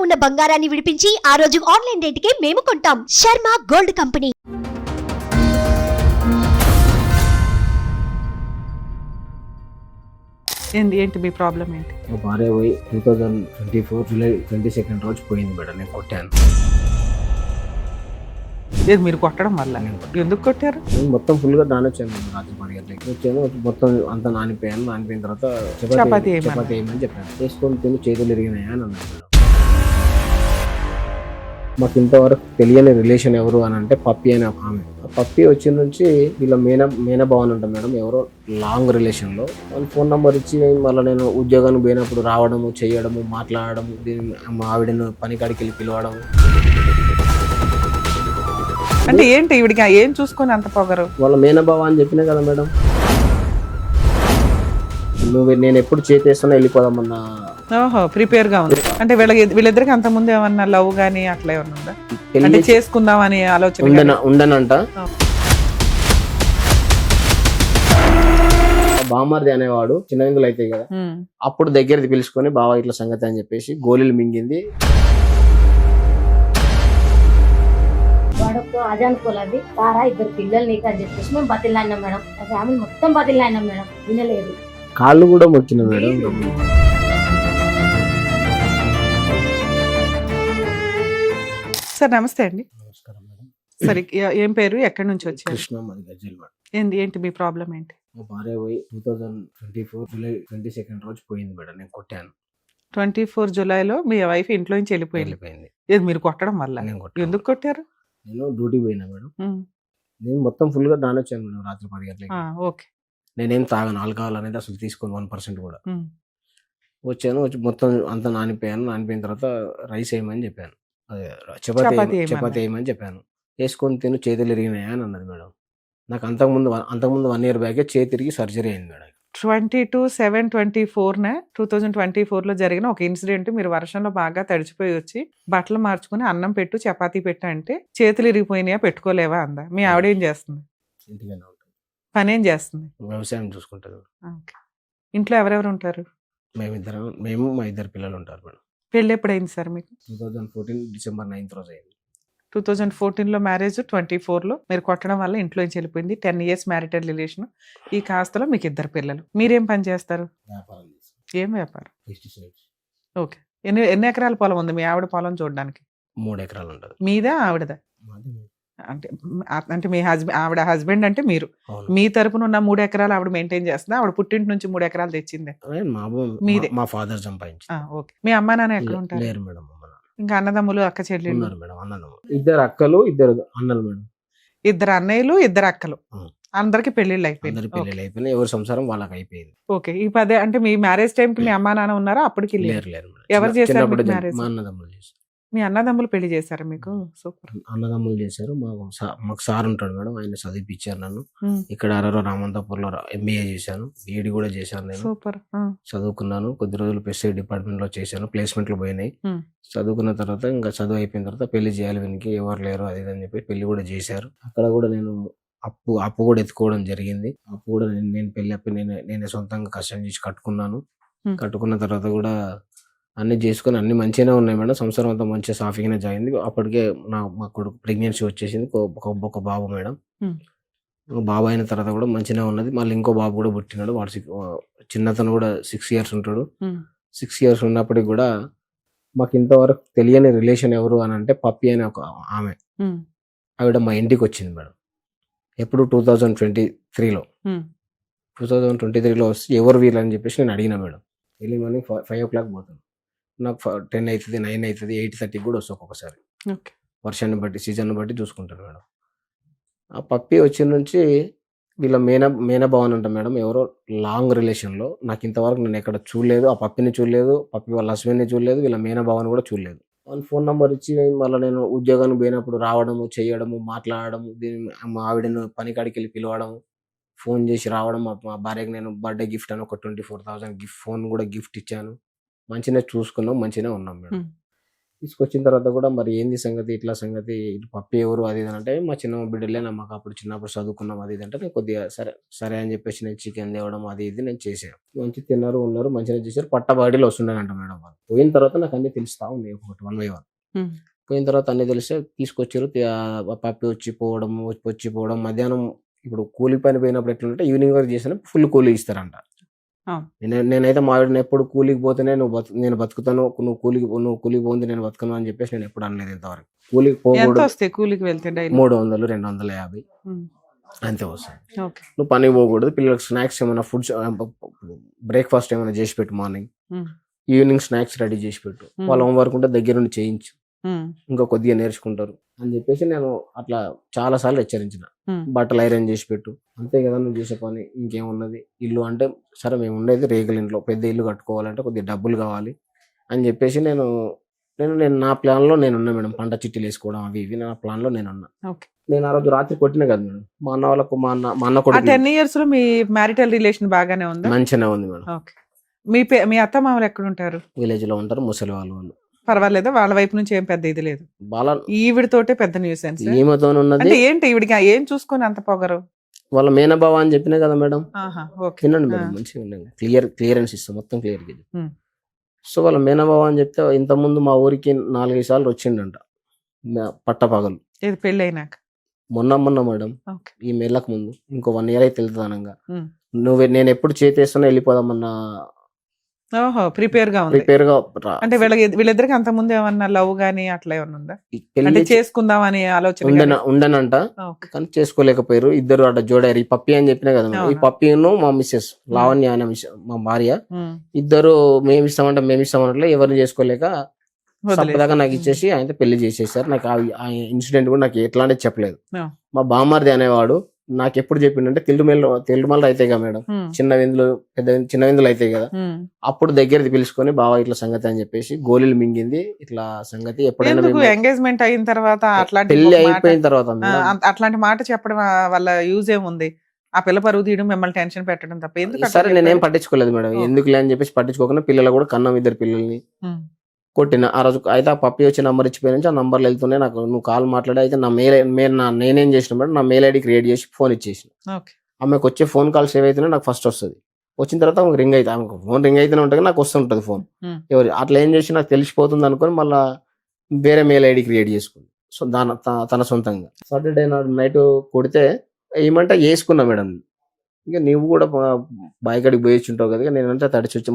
ఉన్న బంగారాన్ని విడిపించి ఆ రోజు ఆన్లైన్ రేటుకే మేము కొంటాం. Sharma gold company. ఏంటి మీ ప్రాబ్లం ఏంటి? మా భార్య పోయి 2024 జూలై 22 రోజు పోయింది మేడం. నేను కొట్టాను. లేదు, మీరు కొట్టడం వల్ల. ఎందుకు కొట్టారు? నేను మొత్తం ఫుల్గా నానొచ్చాను మేడం. రాత్రి 10 గంటలకి వచ్చాను. మొత్తం అంతా నానిపోయాను. నానిపోయిన తర్వాత చపాతీ వేయమని చెప్పాను. చేసుకొని తిని చేతులు ఇరిగినాయా అని అన్నాడు మేడం. మాకు ఇంతవరకు తెలియని రిలేషన్ ఎవరు అని అంటే పప్పి అనే ఒక ఆమె. ఆ పప్పి వచ్చిన నుంచి వీళ్ళ మేనభావన్ ఉంటాం మేడం. ఎవరో లాంగ్ రిలేషన్లో వాళ్ళ ఫోన్ నెంబర్ ఇచ్చి మళ్ళీ నేను ఉద్యోగానికి పోయినప్పుడు రావడము, చేయడము, మాట్లాడము, మా ఆవిడను పని కాడికి వెళ్ళి పిలవడం. అంటే ఏంటి ఇవిడికి ఏం చూసుకొని అంత పొగరు? వాళ్ళ మేనభావ అని చెప్పినా కదా మేడం. నేను ఎప్పుడు చేతేస్తున్నా వెళ్ళిపోదామన్నా. ఓహో, ప్రిపేర్ గా ఉంది. అంటే వీళ్ళిద్దరికి అంత ముందు ఏమన్నా లవ్ గానీ అట్లా ఏమన్నా ఉందా? అంటే చేసుకుందాం అని ఆలోచన ఉండనంట. బామ్మర్ది అనేవాడు చిన్నవిందులు అయితే కదా, అప్పుడు దగ్గరది పిలుచుకొని బావ ఇట్లా సంగతి అని చెప్పేసి గోళీలు మింగింది. వాడొక్క అది అనుకోలేదు. తారా ఇద్దరు పిల్లలు నీకు అని చెప్పేసి మేము బతిలాడినాం మేడం. ఫ్యామిలీ మొత్తం బతిలాడినాం మేడం. వినలేదు. కాళ్ళు కూడా మొక్కిన మేడం. సార్ నమస్తే అండి. నమస్కారం మేడం. సరే, ఏం పేరు, ఎక్కడి నుంచి వచ్చారు? కృష్ణ, మాది గజ్వేల్ మేడం. ఏంటి మీ ప్రాబ్లం ఏంటి? మా భార్య పోయి 2024 జూలై 22 రోజు పోయింది మేడం. నేను కొట్టాను. 24 జూలైలో మీ వైఫ్ ఇంట్లో నుంచి వెళ్ళిపోయింది. ఏది మీరు కొట్టడం వల్ల? నేను కొట్టాను. ఎందుకు కొట్టారు? నేను డ్యూటీకి పోయినా మేడం. నేను మొత్తం ఫుల్గా నానొచ్చాను మేడం. రాత్రి 10 గంటలకి. ఓకే. నేనేం తాగాను. ఆల్కహాల్ అనేది అసలు తీసుకోను 1% కూడా. వచ్చాను. వచ్చి మొత్తం అంతా నానిపోయాను. నానిపోయిన తర్వాత రైస్ వేయమని చెప్పాను. అదే చపాతీ వేయమని చెప్పాను. వేసుకొని తిని చేతులు ఇరిగినాయా అని అన్నది మేడం. నాకు అంతకుముందు 1 year బ్యాకే చేతి తిరిగి సర్జరీ అయింది మేడం. 2024లో జరిగిన ఒక ఇన్సిడెంట్. మీరు వర్షంలో బాగా తడిచిపోయి వచ్చి బట్టలు మార్చుకుని అన్నం పెట్టు, చపాతీ పెట్టు అంటే చేతులు ఇరిగిపోయినాయా, పెట్టుకోలేవా అందా. మీ ఆవిడ ఏం చేస్తుంది? ఇంటిగానే ఉంటుంది. పని ఏం చేస్తుంది? వ్యవసాయం చూసుకుంటారు. ఇంట్లో ఎవరెవరు ఉంటారు? మేము మా 2 పిల్లలు ఉంటారు మేడం. పెళ్ళి ఎప్పుడైంది సార్ మీకు? 2014 డిసెంబర్ 9th రోజు అయింది. 2014లో మ్యారేజ్, 24లో మీరు కొట్టడం వల్ల ఇంట్లో నుంచి వెళ్ళిపోయింది. 10 years మ్యారిటల్ రిలేషన్. ఈ కాస్తలో మీకు 2 పిల్లలు. మీరేం పని చేస్తారు? వ్యాపారం చేస్తాం. ఏం వ్యాపారం? పెస్టిసైడ్స్. ఓకే. ఎన్ని ఎకరాల పొలం ఉంది మీ ఆవిడ పొలం చూడడానికి? 3 ఎకరాలు ఉంటుంది. మీదా ఆవిడదా? అంటే మీ ఆవిడ హస్బెండ్ అంటే మీరు. మీ తరపున ఉన్న 3 ఎకరాలు ఆవిడ మెయింటైన్ చేస్తుందా? ఆవిడ పుట్టింటి నుంచి 3 ఎకరాలు తెచ్చిందే? మీదే. మా ఫాదర్ సంపాదించి. ఓకే. మీ అమ్మా నాన్న ఎక్కడ ఉంటారు? లేరు మేడం. ఇంకా అన్నదమ్ములు, అక్క చెల్లెళ్ళు ఉన్నారు మేడం. అన్నదమ్ములు 2 అక్కలు, 2 అన్నలు మేడం. 2 అన్నయ్యలు, 2 అక్కలు. అందరికి పెళ్లిళ్ళు అయిపోయింది. ఎవరి సంసారం వాళ్ళకి అయిపోయింది. ఓకే. ఈ పదే అంటే మీ మ్యారేజ్ టైం కి మీ అమ్మా నాన్న ఉన్నారా? అప్పటికి లేరు. ఎవరు చేశారు మ్యారేజ్? మా అన్నదమ్ములు చేశారు. మీ అన్నదమ్ములు పెళ్లి చేశారు మీకు? సూపర్. అన్నదమ్ములు చేశారు. మాకు సార్ ఉంటాడు మేడం. ఆయన చదివిపించారు నన్ను. ఇక్కడ రామంతపూర్లో MBA చేశాను. BEd కూడా చేశాను. నేను సూపర్ చదువుకున్నాను. కొద్ది రోజులు పెస్టిసైడ్ డిపార్ట్మెంట్ లో చేశాను. ప్లేస్మెంట్లు పోయినాయి. చదువుకున్న తర్వాత ఇంకా చదువు అయిపోయిన తర్వాత పెళ్లి చేయాలి, వీనికి ఎవరు లేరు అది అని చెప్పి పెళ్లి కూడా చేశారు. అక్కడ కూడా నేను అప్పు కూడా ఎత్తుకోవడం జరిగింది. అప్పు కూడా నేను పెళ్లి అప్పు నేనే సొంతంగా కష్టం చేసి కట్టుకున్నాను. కట్టుకున్న తర్వాత కూడా అన్ని చేసుకుని అన్ని మంచిగానే ఉన్నాయి మేడం. సంవత్సరం అంతా మంచిగా సాఫీగానే జరిగింది. అప్పటికే మా కొడుకు ప్రెగ్నెన్సీ వచ్చేసింది. ఒక బాబు మేడం. బాబు అయిన తర్వాత కూడా మంచిగానే ఉన్నది. మళ్ళీ ఇంకో బాబు కూడా పుట్టినాడు. వాడు చిన్నతను కూడా 6 years ఉంటాడు. 6 years ఉన్నప్పటికి కూడా మాకు ఇంతవరకు తెలియని రిలేషన్ ఎవరు అని అంటే పప్పి అనే ఒక ఆమె. ఆవిడ మా ఇంటికి వచ్చింది మేడం. ఎప్పుడు 2023లో. 2023లో వస్తే ఎవరు వీళ్ళని చెప్పేసి నేను అడిగిన మేడం. ఎర్లీ మార్నింగ్ 5 o'clock పోతాను. నాకు 10 అవుతుంది, 9 అవుతుంది, 8:30 కూడా వస్తుంది ఒక్కొక్కసారి. వర్షాన్ని బట్టి, సీజన్ బట్టి చూసుకుంటాను మేడం. ఆ పప్పి వచ్చిన నుంచి వీళ్ళ మేనభావన్ ఉంటాం మేడం. ఎవరో లాంగ్ రిలేషన్లో. నాకు ఇంతవరకు నేను ఎక్కడ చూడలేదు. ఆ పప్పిని చూడలేదు, పప్పి వాళ్ళ హస్బెండ్ని చూడలేదు, వీళ్ళ మేనభావన్ కూడా చూడలేదు. వాళ్ళ ఫోన్ నెంబర్ ఇచ్చి మళ్ళీ నేను ఉద్యోగానికి పోయినప్పుడు రావడము, చేయడము, మాట్లాడము, మా ఆవిడను పని కాడికి వెళ్ళి పిలవడము, ఫోన్ చేసి రావడం. మా భార్యకి నేను బర్త్డే గిఫ్ట్ అని ఒక 24,000 ఫోన్ కూడా గిఫ్ట్ ఇచ్చాను. మంచిగా చూసుకున్నాం, మంచిగానే ఉన్నాం మేడం. తీసుకొచ్చిన తర్వాత కూడా మరి ఏంది సంగతి ఇట్లా సంగతి ఇటు పప్పి ఎవరు అది ఇది అని అంటే మా చిన్న బిడ్డలే మాకు అప్పుడు చిన్నప్పుడు చదువుకున్నాం అది ఇది అంటే నేను కొద్దిగా సరే అని చెప్పేసి నేను చికెన్ తేవడం అది ఇది నేను చేశాను. మంచి తిన్నారు ఉన్నారు మంచిగా చేశారు. పట్టబాడీలో వస్తుండేనంట మేడం వాళ్ళు. పోయిన తర్వాత నాకు అన్ని తెలుస్తా ఉన్నాయి ఒకటి 1 by 1. పోయిన తర్వాత అన్ని తెలిస్తే తీసుకొచ్చారు. పప్పి వచ్చి పోవడం మధ్యాహ్నం ఇప్పుడు కూలి పని పోయినప్పుడు ఎట్లంటే ఈవినింగ్ వరకు చేసిన ఫుల్ కూలీ ఇస్తారంట. నేనైతే మా ఆవిడని ఎప్పుడు కూలికి పోతేనే నేను బతుకుతాను, నువ్వు కూలికి పోంది నేను బతుకును అని చెప్పేసి నేను ఎప్పుడు అనలేదు ఇంతవరకు. కూలికి పోకూడదు, కూలికి వెళ్తే 300 250 అంతే వస్తుంది. నువ్వు పనికి పోకూడదు, పిల్లలకు స్నాక్స్ ఏమైనా ఫుడ్స్ బ్రేక్ఫాస్ట్ ఏమైనా చేసి పెట్టు, మార్నింగ్ ఈవినింగ్ స్నాక్స్ రెడీ చేసి పెట్టు, వాళ్ళ హోంవర్క్ ఉంటే దగ్గర నుండి చేయించు, ఇంకా కొద్దిగా నేర్చుకుంటారు అని చెప్పేసి నేను అట్లా చాలా సార్లు హెచ్చరించిన. బట్టలు ఐరన్ చేసి పెట్టు, అంతే కదా నువ్వు చేసే పని, ఇంకేమున్నది. ఇల్లు అంటే సరే మేము ఉండేది రేగుల ఇంట్లో, పెద్ద ఇల్లు కట్టుకోవాలంటే కొద్దిగా డబ్బులు కావాలి అని చెప్పేసి నేను నా ప్లాన్ లో నేనున్నా మేడం. పంట చిట్టీలు వేసుకోవడం అవి ఇవి నా ప్లాన్ లో నేనున్నా. నేను ఆ రోజు రాత్రి కొట్టినా కదా మేడం మా అన్న వాళ్ళకు. మా అన్న కూడా 10 years లో మీ మ్యారిటల్ రిలేషన్ బాగానే ఉంది? మంచిగానే ఉంది మేడం. మీ అత్త మామలు ఎక్కడ ఉంటారు? విలేజ్ లో ఉంటారు, ముసలి వాళ్ళు. పర్వాలేదా? వాళ్ళ వైపు నుంచి ఏం పెద్ద ఇది లేదు? ఈవిడతోటే పెద్ద న్యూసెన్స్. ఈమెతో ఉన్నది ఏంటి? ఈవిడికి ఏం చూసుకొని అంత పొగరు? వాళ్ళ మేనబావ అని చెప్పినా కదా మేడం. తినండి మేడం, మంచిగా ఉండండి, క్లియరెన్స్ ఇస్తాం మొత్తం క్లియర్. సో వాళ్ళ మేనబావ అని చెప్తే ఇంతకుముందు మా ఊరికి 4-5 సార్లు వచ్చిండంట పట్టపగలు. పెళ్ళి అయినాక? మొన్న మేడం, ఈ మెళ్ళకు ముందు ఇంకో 1 year అయితే వెళ్తుంది అనంగా. నేను ఎప్పుడు చేతేస్తున్నా వెళ్ళిపోదామన్నా ప్రిపేర్ గా అంటే వీళ్ళిద్దరికి అంత ముందు ఏమన్నా లవ్ గానీ అట్లా ఏమన్నా ఉందా? అంటే చేసుకుందాం అని ఆలోచన ఉండనంట, కానీ చేసుకోలేకపోయారు. ఇద్దరు అట్లా జోడారు. ఈ పప్పి అని చెప్పినా కదా, ఈ పప్పిను మా మిస్సెస్ లావణ్య అనే మా భార్య ఇద్దరు మేము ఇస్తామన్నట్లు ఎవరిని చేసుకోలేక సప్పదాకా నాకు ఇచ్చేసి ఆయన పెళ్లి చేసేసారు. నాకు ఆ ఇన్సిడెంట్ కూడా నాకు ఎట్లాంటి చెప్పలేదు. మా బామ్మర్ది అనేవాడు నాకు ఎప్పుడు చెప్పిండంటే తిల్లుమల్లు అయితే కదా మేడం, చిన్న విందులు అయితే కదా, అప్పుడు దగ్గరది పిలుచుకొని బావా ఇట్లా సంగతి అని చెప్పేసి గోళీలు మింగింది ఇట్లా సంగతి. ఎప్పుడైనా ఎంగేజ్మెంట్ అయిన తర్వాత పెళ్లి అయిపోయిన తర్వాత అట్లాంటి మాట చెప్పడం వల్ల యూజ్ ఏముంది? ఆ పిల్ల పరువు తీయడం, మిమ్మల్ని టెన్షన్ పెట్టడం తప్ప ఎందుకు? సరే నేనేం పట్టించుకోలేదు మేడం, ఎందుకులే అని చెప్పేసి పట్టించుకోకుండా పిల్లలు కూడా కన్నం, 2 పిల్లల్ని కొట్టిన. ఆ రోజు అయితే ఆ పప్పి వచ్చి నంబర్ ఇచ్చిపోయి నుంచి ఆ నంబర్లు వెళ్తున్నాయి. నాకు నువ్వు కాల్ మాట్లాడి అయితే నేనేం చేసిన మేడం, నా మెయిల్ ఐడి క్రియేట్ చేసి ఫోన్ ఇచ్చేసిన. ఆమెకు వచ్చే ఫోన్ కాల్స్ ఏవైతే నాకు ఫస్ట్ వస్తుంది, వచ్చిన తర్వాత ఆమెకు రింగ్ అయితే, ఆమెకు ఫోన్ రింగ్ అయితేనే ఉంటుంది, నాకు వస్తుంటుంది ఫోన్. ఎవరు అట్లా ఏం చేసి నాకు తెలిసిపోతుంది అనుకుని మళ్ళీ వేరే మెయిల్ ఐడి క్రియేట్ చేసుకుంది. సో తన సొంతంగా సాటర్డే నాడు నైట్ కొడితే ఏమంటే వేసుకున్నా మేడం. ఇక నీవు కూడా బాయికాడికి పోయి ఉంటావు కదా, నేనంటే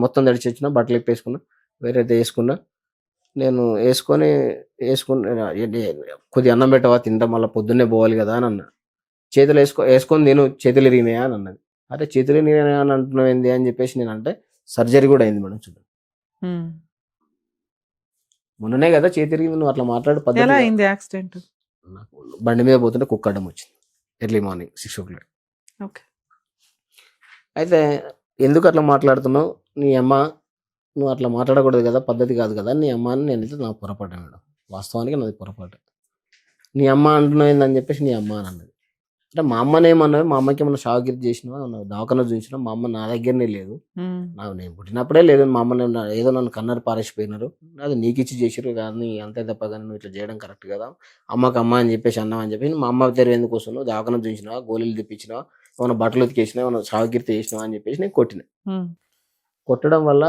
మొత్తం తడిచి వచ్చిన, బట్టలు వేసుకున్నా, వేరే వేసుకున్నా. నేను వేసుకొని కొద్దిగా అన్నం పెట్టవా తింటా, మళ్ళీ పొద్దున్నే పోవాలి కదా అని అన్నా. చేతులు వేసుకొని నేను చేతులు ఇరిగినాయా అని అన్నది. అరే చేతులు ఇరిగినాయా అని అంటున్నావు ఏంది అని చెప్పేసి నేను అంటే సర్జరీ కూడా అయింది మేడం. చూడండి మొన్ననే కదా చేతి ఇరిగింది, నువ్వు అట్లా మాట్లాడే పద్ధతి. యాక్సిడెంట్ నాకు బండి మీద పోతుంటే కుక్క అడ్డం వచ్చింది ఎర్లీ మార్నింగ్ 6 o'clock. అయితే ఎందుకు అట్లా మాట్లాడుతున్నావు, నీ అమ్మ నువ్వు అట్లా మాట్లాడకూడదు కదా, పద్ధతి కాదు కదా, నీ అమ్మ అని నేనైతే నాకు పొరపాటు మేడం, వాస్తవానికి నాది పొరపాటు. నీ అమ్మ అంటున్నావు ఏందని చెప్పేసి నీ అమ్మ అని అన్నది. అంటే మా అమ్మనేమన్నది, మా అమ్మకి ఏమన్నా షాకిరి చేసినా, దవాఖాన చూసినా, మా అమ్మ నా దగ్గరనే లేదు, నేను పుట్టినప్పుడే లేదు. మా అమ్మ ఏదో నన్ను కన్నర్ పారేసిపోయినారు, అది నీకు ఇచ్చి చేసారు కానీ అంతే తప్ప, కానీ నువ్వు ఇట్లా చేయడం కరెక్ట్ కదా, అమ్మకి అమ్మ అని చెప్పేసి అన్నావు అని చెప్పి మా అమ్మ తెరు ఎందుకు వస్తున్నావు, దవాఖాన చూసినావా, గోళీలు తెప్పించినావా, ఏమైనా బట్టలు ఉతికేసినా, ఏమైనా షాకిరి చేసినావా అని చెప్పేసి నేను కొట్టిన. కొట్టడం వల్ల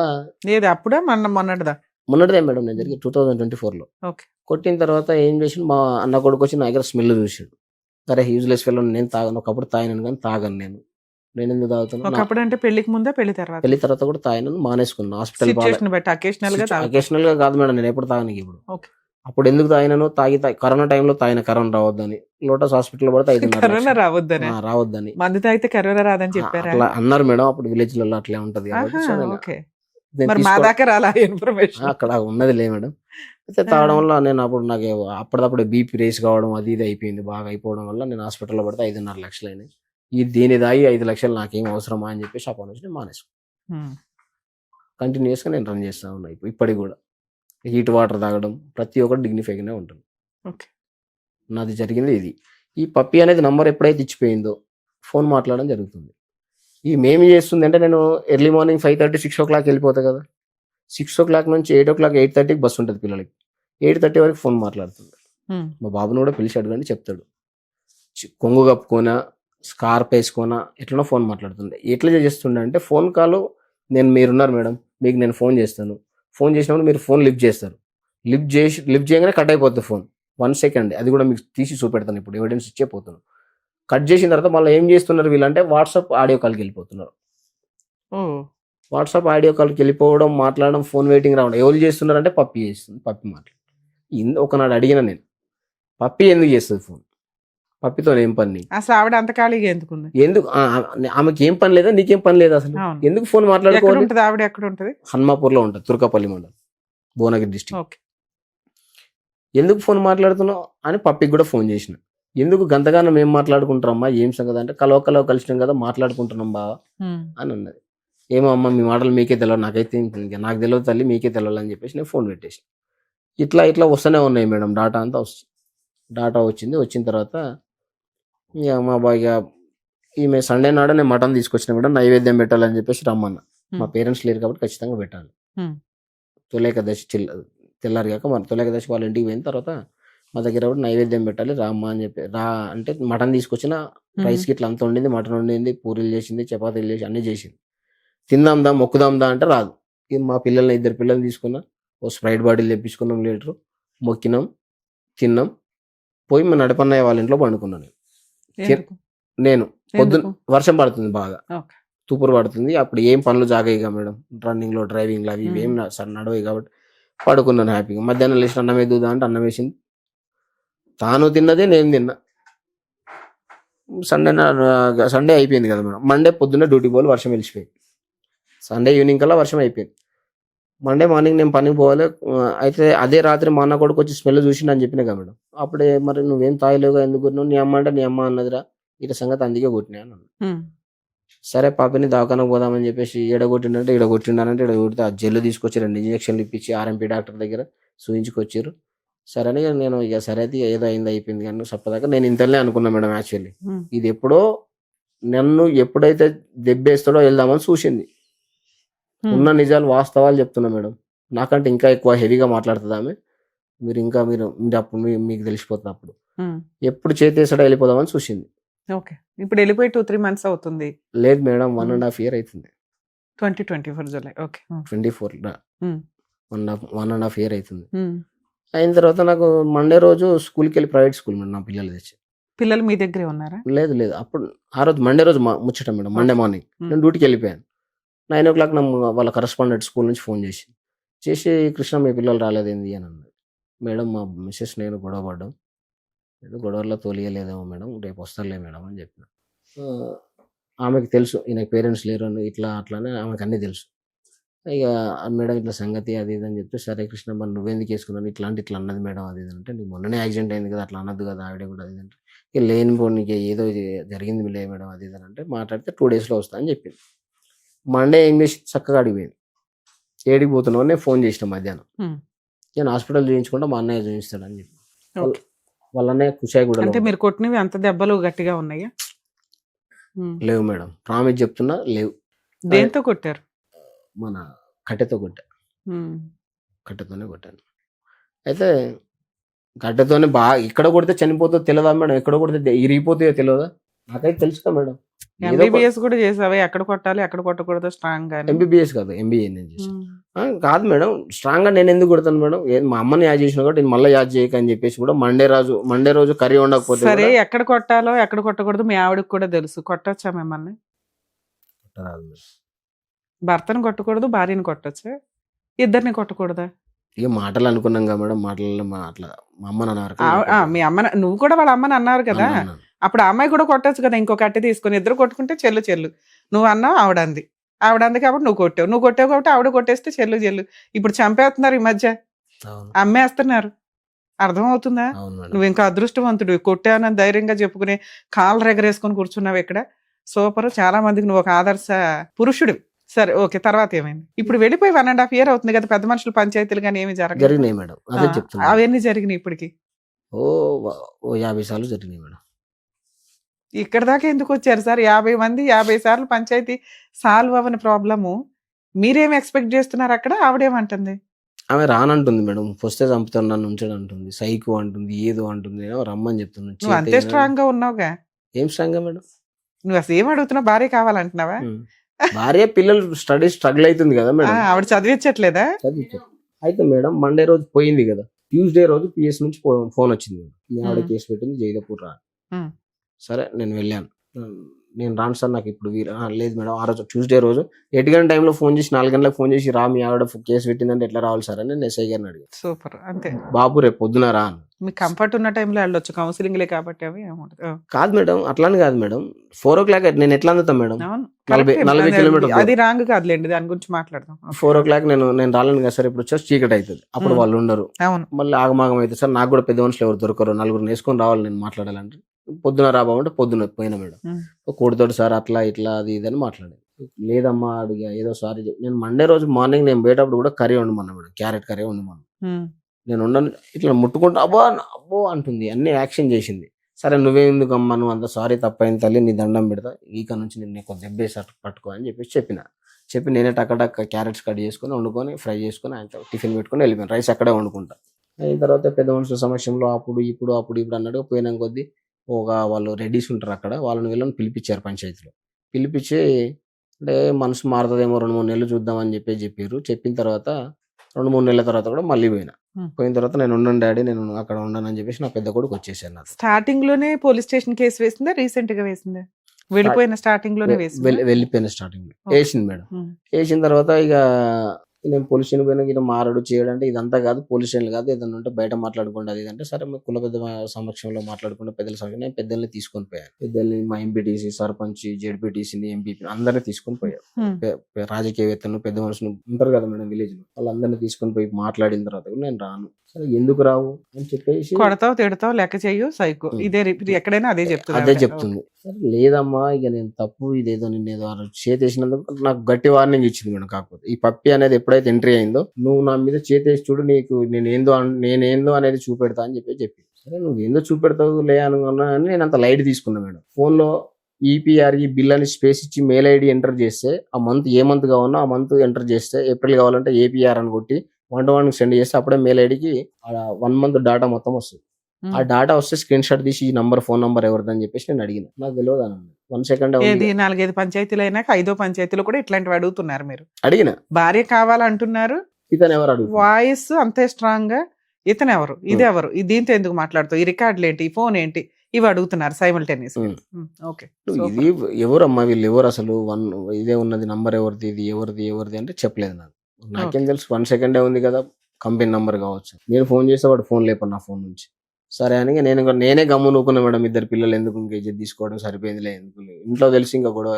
అప్పుడే మొన్నటిదే మేడం, నేను జరిగి 2024లో కొట్టిన తర్వాత ఏం చేసి మా అన్న కొడుకు వచ్చి నా దగ్గర స్మెల్ చూసాడు. సరే యూజ్లెస్ ఫెలో, నేను తాగను, ఒకప్పుడు తాగినాను కానీ తాగను నేను ఎందుకు తాగుతాను అంటే పెళ్లికి ముందే పెళ్లి తర్వాత కూడా తాగినాను, మానేసుకున్నాను. హాస్పిటల్ అకేషనల్ గా కాదు మేడం, నేను ఎప్పుడు తాగను. ఇప్పుడు అప్పుడు ఎందుకు తాగినాను, కరోనా టైంలో తాగిన, కరోనా రావద్దని లోటస్ హాస్పిటల్ పడితే 5.5 రావద్దని మందు తాగితే కరోనా రాదని చెప్పారు అట్లా అన్నారు మేడం. అప్పుడు విలేజ్ లలో అట్లా ఉంటది అక్కడ ఉన్నది లే మేడం. అయితే తాగడం వల్ల నేను అప్పుడు నాకు అప్పటిదప్పుడు బీపీ రేస్ కావడం అది ఇది అయిపోయింది, బాగా అయిపోవడం వల్ల నేను హాస్పిటల్లో పడితే 5.5 లక్షలు అయినాయి. దీని దాగి 5 లక్షలు నాకేం అవసరమా అని చెప్పేసి అప్పటి నుంచి నేను మానేసుకున్నాను. కంటిన్యూస్ గా నేను రన్ చేస్తా ఉన్నా ఇప్పటికి కూడా. హీట్ వాటర్ తాగడం ప్రతి ఒక్కటి డిగ్నిఫైగానే ఉంటుంది. నాది జరిగింది ఇది. ఈ పప్పి అనేది నంబర్ ఎప్పుడైతే ఇచ్చిపోయిందో ఫోన్ మాట్లాడడం జరుగుతుంది. ఈ మేమి చేస్తుంది అంటే, నేను ఎర్లీ మార్నింగ్ 5:30 6 o'clock వెళ్ళిపోతా కదా, 6 o'clock నుంచి 8 o'clock 8:30కి బస్సు ఉంటుంది పిల్లలకి. 8:30 వరకు ఫోన్ మాట్లాడుతుంది. మా బాబుని కూడా పిలిచి అడగండి చెప్తాడు. కొంగు కప్పుకోనా స్కార్ప్ వేసుకోనా ఎట్లనో ఫోన్ మాట్లాడుతుంది. ఎట్లా చేస్తుండే అంటే ఫోన్ కాల్ మీరున్నారు మేడం, మీకు నేను ఫోన్ చేస్తాను, ఫోన్ చేసినప్పుడు మీరు ఫోన్ లిఫ్ట్ చేస్తారు, లిఫ్ట్ చేయగానే కట్ అయిపోతుంది ఫోన్. 1 సెకండ్, అది కూడా మీకు తీసి చూపెడతాను, ఇప్పుడు ఎవిడెన్స్ ఇచ్చే పోతున్నాను. కట్ చేసిన తర్వాత మళ్ళీ ఏం చేస్తున్నారు వీళ్ళంటే వాట్సాప్ ఆడియో కాల్కి వెళ్ళిపోతున్నారు. వాట్సాప్ ఆడియో కాల్కి వెళ్ళిపోవడం, మాట్లాడడం, ఫోన్ వెయిటింగ్ రావడం. ఎవరు చేస్తున్నారంటే పప్పి చేస్తుంది. పప్పి మాట్లాడు. ఒకనాడు అడిగిన నేను, పప్పి ఎందుకు చేస్తుంది ఫోన్, పప్పితో ఏం పని, అసలు ఆవిడ అంత ఖాళీగా ఎందుకుంది, ఎందుకు ఆమెకి ఏం పని లేదా, నీకేం పని లేదా, అసలు ఎందుకు ఫోన్ మాట్లాడుకోవాలి. ఆవిడ ఎక్కడ ఉంటది, హన్మాపూర్ లో ఉంటుంది, తుర్కపల్లి మండలం, భువనగిరి డిస్ట్రిక్ట్. ఎందుకు ఫోన్ మాట్లాడుతున్నావు అని పప్పికి కూడా ఫోన్ చేసిన. ఎందుకు గంతగానం ఏం మాట్లాడుకుంటారమ్మా, ఏం సంగతి అంటే కలవ కలిసినాం కదా మాట్లాడుకుంటున్నాం బావా అని అన్నది. ఏమో అమ్మ మీ మాటలు మీకే తెలియదు, నాకైతే నాకు తెలియదు తల్లి, మీకే తెలియాలి అని చెప్పేసి నేను ఫోన్ పెట్టేసి ఇట్లా వస్తూనే ఉన్నాయి మేడం. డాటా అంతా డాటా వచ్చింది. వచ్చిన తర్వాత ఇక మా బాగా ఈమె సండే నాడు నేను మటన్ తీసుకొచ్చిన కూడా నైవేద్యం పెట్టాలని చెప్పేసి రమ్మన్నా. మా పేరెంట్స్ లేరు కాబట్టి ఖచ్చితంగా పెట్టాలి. తొలేకదశి తెల్లారిగాక మన తొలేకదశి వాళ్ళ ఇంటికి పోయిన తర్వాత మా దగ్గర కూడా నైవేద్యం పెట్టాలి రామ్మా అని చెప్పి అంటే మటన్ తీసుకొచ్చిన, రైస్కి ఇట్లా అంత వండింది, మటన్ వండింది, పూరీలు చేసింది, చపాతీలు చేసి అన్నీ చేసింది. తిందాందా మొక్కుదాందా అంటే రాదు. మా పిల్లల్ని 2 పిల్లల్ని తీసుకున్నా, ఓ స్ప్రైట్ బాటిల్ తెప్పించుకున్నాం, లీటరు మొక్కినాం, తిన్నాం, పోయి మా నడపన్నయ్య వాళ్ళ ఇంట్లో పండుకున్నాను. నేను పొద్దున్న వర్షం పడుతుంది, బాగా తూపురు పడుతుంది, అప్పుడు ఏం పనులు జాగాయిగా మేడం, రన్నింగ్ లో డ్రైవింగ్ లో అవి ఏం నడవాయి కాబట్టి పడుకున్నాను హ్యాపీగా. మధ్యాహ్నం లేచిన అన్నం వేద్దా అంటే అన్నం వేసింది, తాను తిన్నదే నేను తిన్నా. సండే అయిపోయింది కదా మేడం. మండే పొద్దున్న డ్యూటీ పోవాలి, వర్షం వెళ్ళిపోయింది. సండే ఈవినింగ్ కల్లా వర్షం అయిపోయింది. మండే మార్నింగ్ నేను పనికి పోవాలి. అయితే అదే రాత్రి మా అన్న కొడుకు వచ్చి స్మెల్ చూసిండు అని చెప్పినా కదా మేడం. అప్పుడే మరి నువ్వేం తాగలేవుగా, ఎందుకు కొట్టినావు, నీ అమ్మ అంటే నీ అమ్మ అన్నదిరా, ఇట సంగతి అందుకే కొట్టినా అన్న. సరే పాపని దవాఖానకు పోదామని చెప్పేసి ఈడగొట్టిండంటే ఈడగొట్టిండానంటే ఈడగొడితే ఆ జెల్లు తీసుకొచ్చి 2 ఇంజక్షన్లు ఇప్పించి ఆర్ఎంపీ డాక్టర్ దగ్గర చూయించుకొచ్చారు. సరే అని నేను ఇక సరే అయితే ఏదో అయింది అయిపోయింది కానీ చెప్పదాకా నేను ఇంతలే అనుకున్నా మేడం. యాక్చువల్లీ ఇది ఎప్పుడో నన్ను ఎప్పుడైతే దెబ్బేస్తాడో వెళ్దామని చూసింది. ఉన్న నిజాలు వాస్తవాలు చెప్తున్నా మేడం. నాకంటే ఇంకా ఎక్కువ హెవీగా మాట్లాడుతుంది ఆమె. మీరు అప్పుడు మీకు తెలిసిపోతుంది. అప్పుడు ఎప్పుడు చేతేసాడో వెళ్ళిపోదామని చూసింది. ఓకే, ఇప్పుడు వెళ్ళిపోయి 2-3 months అవుతుంది. లేదు మేడం, 1.5 year అవుతుంది. 2024 జూలై. ఓకే, 24 1.5 year అవుతుంది. అయిన తర్వాత నాకు మండే రోజు స్కూల్కి వెళ్ళి, ప్రైవేట్ స్కూల్ మేడం, నా పిల్లలు తెచ్చి. పిల్లలు మీ దగ్గరే ఉన్నారా? లేదు అప్పుడు ఆ రోజు మండే రోజు ముచ్చట మేడం. మండే మార్నింగ్ నేను డ్యూటీకి వెళ్ళిపోయాను. 9 o'clock వాళ్ళ కరస్పాండెంట్ స్కూల్ నుంచి ఫోన్ చేసి కృష్ణ మీ పిల్లలు రాలేదేంది అని అన్నది. మేడం మా మిస్సెస్ నేను గొడవ పడ్డాం, ఏదో గొడవల్లో తోలియలేదేమో మేడం, రేపు వస్తారులే మేడం అని చెప్పిన. ఆమెకి తెలుసు ఈయనకి పేరెంట్స్ లేరు అని, ఇట్లా అట్లానే ఆమెకు అన్నీ తెలుసు. ఇక మేడం ఇట్లా సంగతి అది ఇది అని చెప్తే, సరే కృష్ణ మరి నువ్వెందుకు వేసుకున్నాను ఇట్లా అన్నది మేడం అది ఇది అంటే, నీకు మొన్ననే యాక్సిడెంట్ అయింది కదా అట్లా అనద్దు కదా ఆవిడ కూడా అది అంటే, ఇక నీకు ఏదో జరిగింది లే మేడం అది ఇది అంటే మాట్లాడితే 2 daysలో వస్తా అని చెప్పింది. మండే ఏం చేసి చక్కగా అడిగిపోయింది. ఏడికి పోతున్నావు నేను ఫోన్ చేసిన మధ్యాహ్నం. నేను హాస్పిటల్ చూపించుకుంటా, మా అన్నయ్య చూపిస్తాడని చెప్పి. వాళ్ళ అన్నయ్య కుషాయిగూడ. అంటే మీరు కొట్టినవి అంత దెబ్బలు గట్టిగా ఉన్నాయా? లేవు మేడం, ప్రామిస్ చెప్తున్నా లేవు. దేంతో కొట్టారు? మన కట్టెతో కట్టెతోనే కొట్టాను. అయితే కట్టెతోనే బాగా ఎక్కడ కొడితే చనిపోతుందో తెలియదా మేడం, ఎక్కడ కొడితే ఇరిగిపోతాయో తెలియదా, నాకైతే తెలుసుగా మేడం. ఎంబీబీఎస్ కూడా చేసావా? ఎక్కడ కొట్టాలి ఎక్కడ కొట్టకూడదు స్ట్రాంగ్ గా? ఎంబీబీఎస్ కాదు, ఎంబీఏ నేను చేసాను. కాదు మేడం, స్ట్రాంగ్ గా నేను ఎందుకు కొడతాను మేడం, మా అమ్మని యాడ్ చేసిన కాబట్టి నేను మళ్ళీ యాడ్ చేయక అని చెప్పేసి కూడా మండే రోజు కర్రీ ఉండకపోతే. సరే, ఎక్కడ కొట్టాలో ఎక్కడ కొట్టకూడదు మీ ఆవిడకి కూడా తెలుసు. కొట్టొచ్చా మిమ్మల్ని? భర్తను కొట్టకూడదు, భార్యని కొట్టొచ్చా? ఇద్దరిని కొట్టకూడదా? ఇక మాటలు అనుకున్నాం కదా మేడం, మాటలలో అట్లా మా అమ్మని అన్నారు. మీ అమ్మ, నువ్వు కూడా వాళ్ళ అమ్మని అన్నారు కదా, అప్పుడు ఆ అమ్మాయి కూడా కొట్టచ్చు కదా. ఇంకో కట్టె తీసుకొని ఇద్దరు కొట్టుకుంటే చెల్లు నువ్వు అన్నావు, ఆవిడంది కాబట్టి నువ్వు కొట్టావు కాబట్టి ఆవిడ కొట్టేస్తే చెల్లు. ఇప్పుడు చంపేస్తున్నారు ఈ మధ్య, అమ్మేస్తున్నారు. అర్థం అవుతుందా? నువ్వు ఇంకా అదృష్టవంతుడు, కొట్టానని ధైర్యంగా చెప్పుకునే కాళ్ళు రెగరేసుకొని కూర్చున్నావు ఇక్కడ. సూపర్, చాలా మందికి నువ్వు ఒక ఆదర్శ పురుషుడు. సరే, ఓకే, తర్వాత ఏమైంది? ఇప్పుడు వెళ్ళిపోయి 1.5 year అవుతుంది కదా, పెద్ద మనుషులు పంచాయతీలు కానీ ఏమి జరిగినాయి మేడం? అవన్నీ జరిగినాయి ఇప్పటికి? ఓ 50 సార్లు జరిగినాయి మేడం. ఇక్కడ దాకా ఎందుకు వచ్చారు సార్? 50 మంది 50 సార్లు పంచాయతీ సాల్వ్ అవ్వని ప్రాబ్లము మీరేం ఎక్స్పెక్ట్ చేస్తున్నారు అక్కడ? ఆవిడేమంటుంది? ఆమె రానంటుంది మేడం, వస్తే చంపుతాను నన్ను ఉంచడం అంటుంది, సైకో అంటుంది, ఏదో అంటుంది, ఏమో రమ్మని చెప్తున్నాను. నువ్వు అంతే స్ట్రాంగ్ గా ఉన్నావుగా. ఏం స్ట్రాంగ్ మేడం? నువ్వు అసలు ఏం అడుగుతున్నావు? భార్య కావాలంటున్నావా? భార్య పిల్లలు స్ట్రగుల్ అవుతుంది కదా మేడం. ఆవిడ చదివించట్లేదా? చదివించారు. అయితే మేడం మండే రోజు పోయింది కదా, ట్యూస్డే రోజు పిఎస్ నుంచి ఫోన్ వచ్చింది. మీ ఆవిడ కేసు పెట్టింది, జైదపూర్ రా. సరే నేను వెళ్ళాను. నేను రాను సార్, నాకు ఇప్పుడు లేదు మేడం. ఆ రోజు ట్యూస్డే రోజు 8 గంటల టైంలో ఫోన్ చేసి 4 గంటలకు ఫోన్ చేసి రా, మీ ఆవిడ కేసు పెట్టిందంటే ఎట్లా రావాలి సార్ అని నేను ఎస్ఐ గారిని అడిగాను. సూపర్. అంతే. బాబు రేపు పొద్దున రా అని. మీకు కంఫర్ట్ ఉన్న టైంలో వెళ్ళొచ్చు, కౌన్సిలింగ్లే కాబట్టి అవి కాదు మేడం, అట్లానే కాదు మేడం. 4 o'clock నేను ఎట్లా అందుతాను మేడం? 40 అవును, కిలోమీటర్లు. అది రాంగ్ కాదులేండి, దాని గురించి మాట్లాడదాం. 4 o'clock నేను రాలేను కదా సార్, ఇప్పుడు వచ్చేసి చీకటి అవుతుంది, అప్పుడు వాళ్ళు ఉండరు. అవును. మళ్ళీ ఆగమాగం అయితే సార్, నాకు కూడా పెద్ద మనుషులు ఎవరు దొరకరు, 4 వేసుకొని రావాలి నేను మాట్లాడాలంటే. పొద్దున రాబామంటే పొద్దున పోయినా మేడం. కూడతాడు సార్ అట్లా ఇట్లా అది ఇది అని మాట్లాడాను. లేదమ్మా అడిగా, ఏదో సారీ నేను మండే రోజు మార్నింగ్ నేను పోయేటప్పుడు కూడా కర్రీ వండమన్నా మేడం, క్యారెట్ కర్రీ వండమన్నా. నేను ఉండను, ఇట్లా ముట్టుకుంటా అబ్బో అంటుంది, అన్ని యాక్షన్ చేసింది. సరే నువ్వేందుకు అమ్మా, నువ్వు అంత సారీ తప్పైంది తల్లి, నీ దండం పెడతా, ఈక నుంచి నేను నీకు దెబ్బేసి పట్టుకో అని చెప్పి నేనే టక్క క్యారెట్స్ కట్ చేసుకొని వండుకొని ఫ్రై చేసుకొని ఆయన టిఫిన్ పెట్టుకొని వెళ్ళిపోయాను. రైస్ అక్కడే వండుకుంటా. అయిన తర్వాత పెద్ద మనుషుల సమక్షంలో అప్పుడు ఇప్పుడు అన్నట్టు పోయినా కొద్దీ వాళ్ళు రెడీస్ ఉంటారు అక్కడ, వీళ్ళని పిలిపించారు పంచాయతీలో. పిలిపించి అంటే మనసు మారుతుందేమో 2-3 నెలలు చూద్దామని చెప్పారు. చెప్పిన తర్వాత 2-3 నెలల తర్వాత కూడా మళ్ళీ పోయిన తర్వాత నేను ఉండను డాడీ, నేను అక్కడ ఉండను అని చెప్పేసి నా పెద్ద కొడుకు వచ్చేసాను. నాకు స్టార్టింగ్ లోనే పోలీస్ స్టేషన్ కేసు వేసిందా, రీసెంట్ గా వేసిందా? వెళ్ళిపోయిన స్టార్టింగ్ లోనే వెళ్ళిపోయిన స్టార్టింగ్ లో వేసింది మేడం. వేసిన తర్వాత ఇక నేను పోలీస్ స్టేషన్ పోయినా ఇట్లా మారాడు చేయడంటే ఇదంతా కాదు, పోలీస్ స్టేషన్ కాదు, ఏదన్నా ఉంటే బయట మాట్లాడుకోండి అది అంటే. సరే కుల పెద్ద సమక్షంలో మాట్లాడుకుంటే పెద్దల సమక్షంలో నేను పెద్దల్ని తీసుకొని పోయాను. పెద్దల్ని మా ఎంపీటీసీ, సర్పంచ్, జెడ్పీటీసీని, ఎంపీపీ అందరినీ తీసుకొని పోయారు. రాజకీయవేత్తలు, పెద్ద మనుషులు ఉంటారు కదా మేడం విలేజ్ లో, వాళ్ళందరినీ తీసుకొని పోయి మాట్లాడిన తర్వాత నేను రాను. సరే ఎందుకు రావు అని చెప్పేసి, కొడతావు తిడతావు లెక్క చెయ్యు సైకో, ఇదే ఎక్కడైనా అదే చెప్తుంది. సరే లేదమ్మా ఇక నేను తప్పు, ఇదేదో నిన్నేదో చేసేసినందుకు నాకు గట్టి వార్నింగ్ ఇచ్చింది మేడం. కాకపోతే ఈ పప్పి అనేది ఎప్పుడైతే ఎంట్రీ అయిందో, నువ్వు నా మీద చేసేసి చూడు, నీకు నేనేందో అనేది చూపెడతా అని చెప్పి సరే నువ్వు ఏందో చూపెడతావు లే అనుకున్నా అని నేను అంత లైట్ తీసుకున్నా మేడం. ఫోన్ లో ఈపీఆర్ఈ బిల్ అని స్పేస్ ఇచ్చి మెయిల్ ఐడి ఎంటర్ చేస్తే, ఆ మంత్ ఏ మంత్ కావాలన్నా ఆ మంత్ ఎంటర్ చేస్తే, ఏప్రిల్ కావాలంటే ఏపీఆర్ అని కొట్టి 1 సెండ్ చేస్తే అప్పుడే మెయిల్ ఐడికి 1 month డాటా మొత్తం వస్తుంది. ఆ డాటా వస్తే స్క్రీన్ షాట్ తీసి ఈ ఫోన్ నంబర్ ఎవరిదని చెప్పేసి నేను అడిగిన. నాకు తెలియదు అన్న 1 second. 4-5 పంచాయతీలు అయినాక 5వ పంచాయతీలో కూడా ఇట్లాంటివి అడుగుతున్నారు. మీరు అడిగిన భార్య కావాలంటున్నారు, ఇతను ఎవరు అడుగు, వాయిస్ అంతే స్ట్రాంగ్ గా, ఇతను ఎవరు, ఇది ఎవరు, దీంతో ఎందుకు మాట్లాడుతావు, ఈ రికార్డులు ఏంటి, ఈ ఫోన్ ఏంటి, ఇవి అడుగుతున్నారు సైమల్టేనియస్. ఓకే, ఇది ఎవరమ్మా వీళ్ళు, ఎవరు అసలు, ఇదే ఉన్నది నంబర్ ఎవరిది, ఇది ఎవరిది అంటే చెప్పలేదు నాకు. నాకేం తెలుసు, 1 second ఉంది కదా, కంపెనీ నంబర్ కావచ్చు. నేను ఫోన్ చేస్తే వాడు ఫోన్ లేపడు నా ఫోన్ నుంచి. సరే అని నేనే గమ్ము నూకున్నా మేడం. 2 పిల్లలు ఎందుకు ఇంకా ఇజ్జత్ తీసుకోవడం, సరిపోయిందిలే ఎందుకు, ఇంట్లో తెలిసి ఇంకా గొడవ,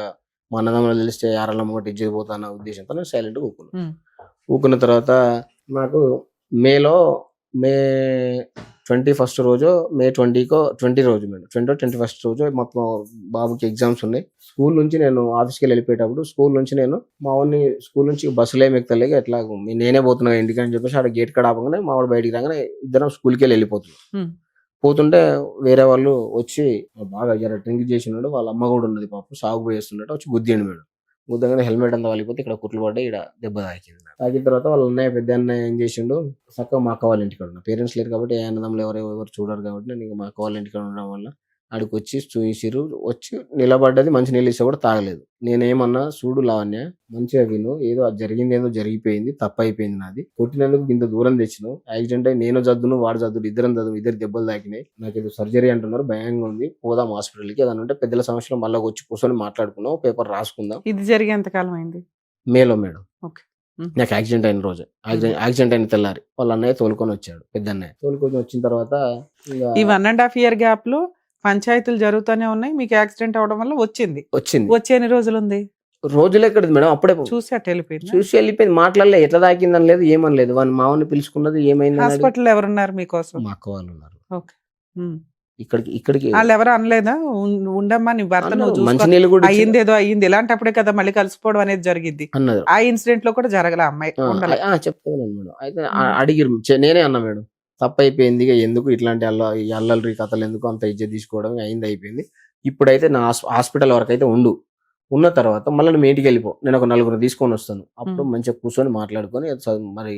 మా అన్నదమ్ములు తెలిస్తే యారళ్ళమ్మ ఒకటి ఇజ్జత్ పోతా అన్న ఉద్దేశంతో నేను సైలెంట్ ఊకున్న తర్వాత నాకు మే 21st రోజు, మే 20 రోజు మేడం, 21st రోజు మొత్తం బాబుకి ఎగ్జామ్స్ ఉన్నాయి. స్కూల్ నుంచి నేను ఆఫీస్కి వెళ్ళిపోయేటప్పుడు, స్కూల్ నుంచి నేను మా వాడిని స్కూల్ నుంచి బస్సులో ఏమి ఎక్కలేక ఎట్లా నేనే పోతున్నా ఇంటికని చెప్పేసి ఆడ గేట్ కాడ ఆపగానే మా వాడు బయటికి రాగానే ఇద్దరం స్కూల్కి వెళ్ళిపోతున్నాం. పోతుంటే వేరే వాళ్ళు వచ్చి బాగా జర డ్రింక్ చేసినాడు, వాళ్ళ అమ్మ కూడా ఉన్నది పాపం, సాగు పోయేస్తున్నట్టు వచ్చి గుద్దిండు మేడం. గుద్దగానే హెల్మెట్ అంతా వాలిపోతే ఇక్కడ కుట్లు పడ్డాయి, ఇక్కడ దెబ్బ తాకింది. తాకిన తర్వాత వాళ్ళ అన్నయ్య పెద్ద అన్నయ్య ఏం చేసిండు, చక్కగా మా అక్క వాళ్ళ ఇంటికాడ ఉన్నా, పేరెంట్స్ లేరు కాబట్టి ఏ అన్నదమ్ములు ఎవరు చూడరు కాబట్టి నేను ఇంకా మా అక్క వాళ్ళ ఇంటికాడ ఉండడం వల్ల ఆడికి వచ్చి చూసిరు, వచ్చి నిలబడ్డది, మంచి నీళ్ళు ఇస్తే కూడా తాగలేదు. నేనేమన్నా, చూడు లావణ్య మంచిగా విను, ఏదో జరిగింది, ఏదో జరిగిపోయింది, తప్పైపోయింది నాది, కొట్టినందుకు ఇంత దూరం తెచ్చినావు, యాక్సిడెంట్ అయి నేను జద్దును వాడు జద్దుడు, ఇద్దరు దెబ్బలు తాకినాయి, నాకు ఏదో సర్జరీ అంటున్నారు, భయంగా ఉంది, పోదాం హాస్పిటల్కి, ఏదన్నా ఉంటే పెద్దల సమస్యలో మళ్ళీ వచ్చి కూర్చొని మాట్లాడుకున్నాం, పేపర్ రాసుకుందాం. ఇది జరిగి ఎంత కాలం అయింది? మేలో మేడం. నాకు యాక్సిడెంట్ అయిన రోజు, యాక్సిడెంట్ అయిన తెల్లారి వాళ్ళ అన్నయ్య తోలుకొని వచ్చాడు, పెద్ద అన్నయ్య తోలుకొని వచ్చిన తర్వాత ఈ 1.5 year గ్యాప్ లో పంచాయతీలు జరుగుతూనే ఉన్నాయి, మీకు యాక్సిడెంట్ అవడం వల్ల వచ్చింది. వచ్చే ఎన్ని రోజులు ఉంది? రోజులు ఎక్కడిది మేడం, అప్పుడే చూసి వెళ్ళిపోయింది, మాట్లాడలే, ఎట్లా తాకిందని లేదు, ఏమని లేదు. వాళ్ళ మామని పిలుచుకున్నది, ఏమైంది, హాస్పిటల్ ఎవరున్నారు మీకోసం? మా అక్క వాళ్ళు ఉన్నారు. ఇక్కడికి వాళ్ళు ఎవరు అనలేదా, ఉండమ్మా నీ భర్త మంచినీళ్ళు కూడా అయ్యింది, ఏదో అయ్యింది, ఇలాంటప్పుడే కదా మళ్ళీ కలిసిపోవడం అనేది జరిగింది అన్నారు. ఆ ఇన్సిడెంట్ లో కూడా జరగల అమ్మాయి చెప్తాను మేడం. అయితే అడిగిరు, నేనే అన్నా మేడం తప్పైపోయింది, ఇక ఎందుకు ఇట్లాంటి అల్లరి కథలు ఎందుకు, అంత ఇజ్జత్ తీసుకోవడం అయింది, అయిపోయింది. ఇప్పుడైతే నా హాస్పిటల్ వరకు అయితే ఉన్న తర్వాత మళ్ళీ నువ్వు ఇంటికి వెళ్ళిపో, నేను ఒక 4 తీసుకొని వస్తాను, అప్పుడు మంచిగా కూర్చొని మాట్లాడుకొని మరి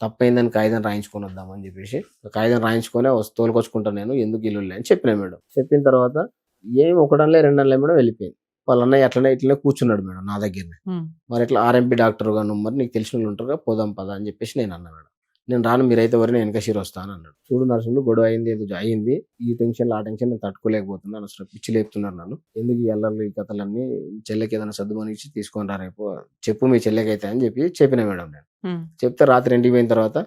తప్పైందని కాగితం రాయించుకొని వద్దామని చెప్పేసి కాగితం రాయించుకొని తోలుకొచ్చుకుంటాను నేను, ఎందుకు ఇల్లు అని చెప్పిన మేడం. చెప్పిన తర్వాత ఏం ఒకటనలే రెండనలే మేడం వెళ్ళిపోయింది. వాళ్ళ అన్నయ్య అట్లనే ఇట్లనే కూర్చున్నాడు మేడం నా దగ్గరనే. మరి ఇట్లా ఆర్ఎంపీ డాక్టర్ గా నువ్వు, మరి నీకు తెలిసిన వాళ్ళు ఉంటారుగా, పోదాం పదా అని చెప్పేసి నేను అన్నా మేడం. నేను రాను, మీరైతే వరకు నేను వెనకషీర్ వస్తాను అన్నాడు. చూడు నరసింహుడు, గొడవ అయింది, ఏదో అయింది, ఈ టెన్షన్ ఆ టెన్షన్ నేను తట్టుకోలేకపోతున్నాను, అసలు పిచ్చి లేపుతున్నారు నన్ను, ఎందుకు ఈ అల్లర్లు ఈ కథలన్నీ, చెల్లెకి ఏదైనా సర్దుమని ఇచ్చి తీసుకొని రా రేపు, చెప్పు మీ చెల్లెకైతే అని చెప్పిన మేడం నేను. చెప్తే రాత్రి ఇంటికి పోయిన తర్వాత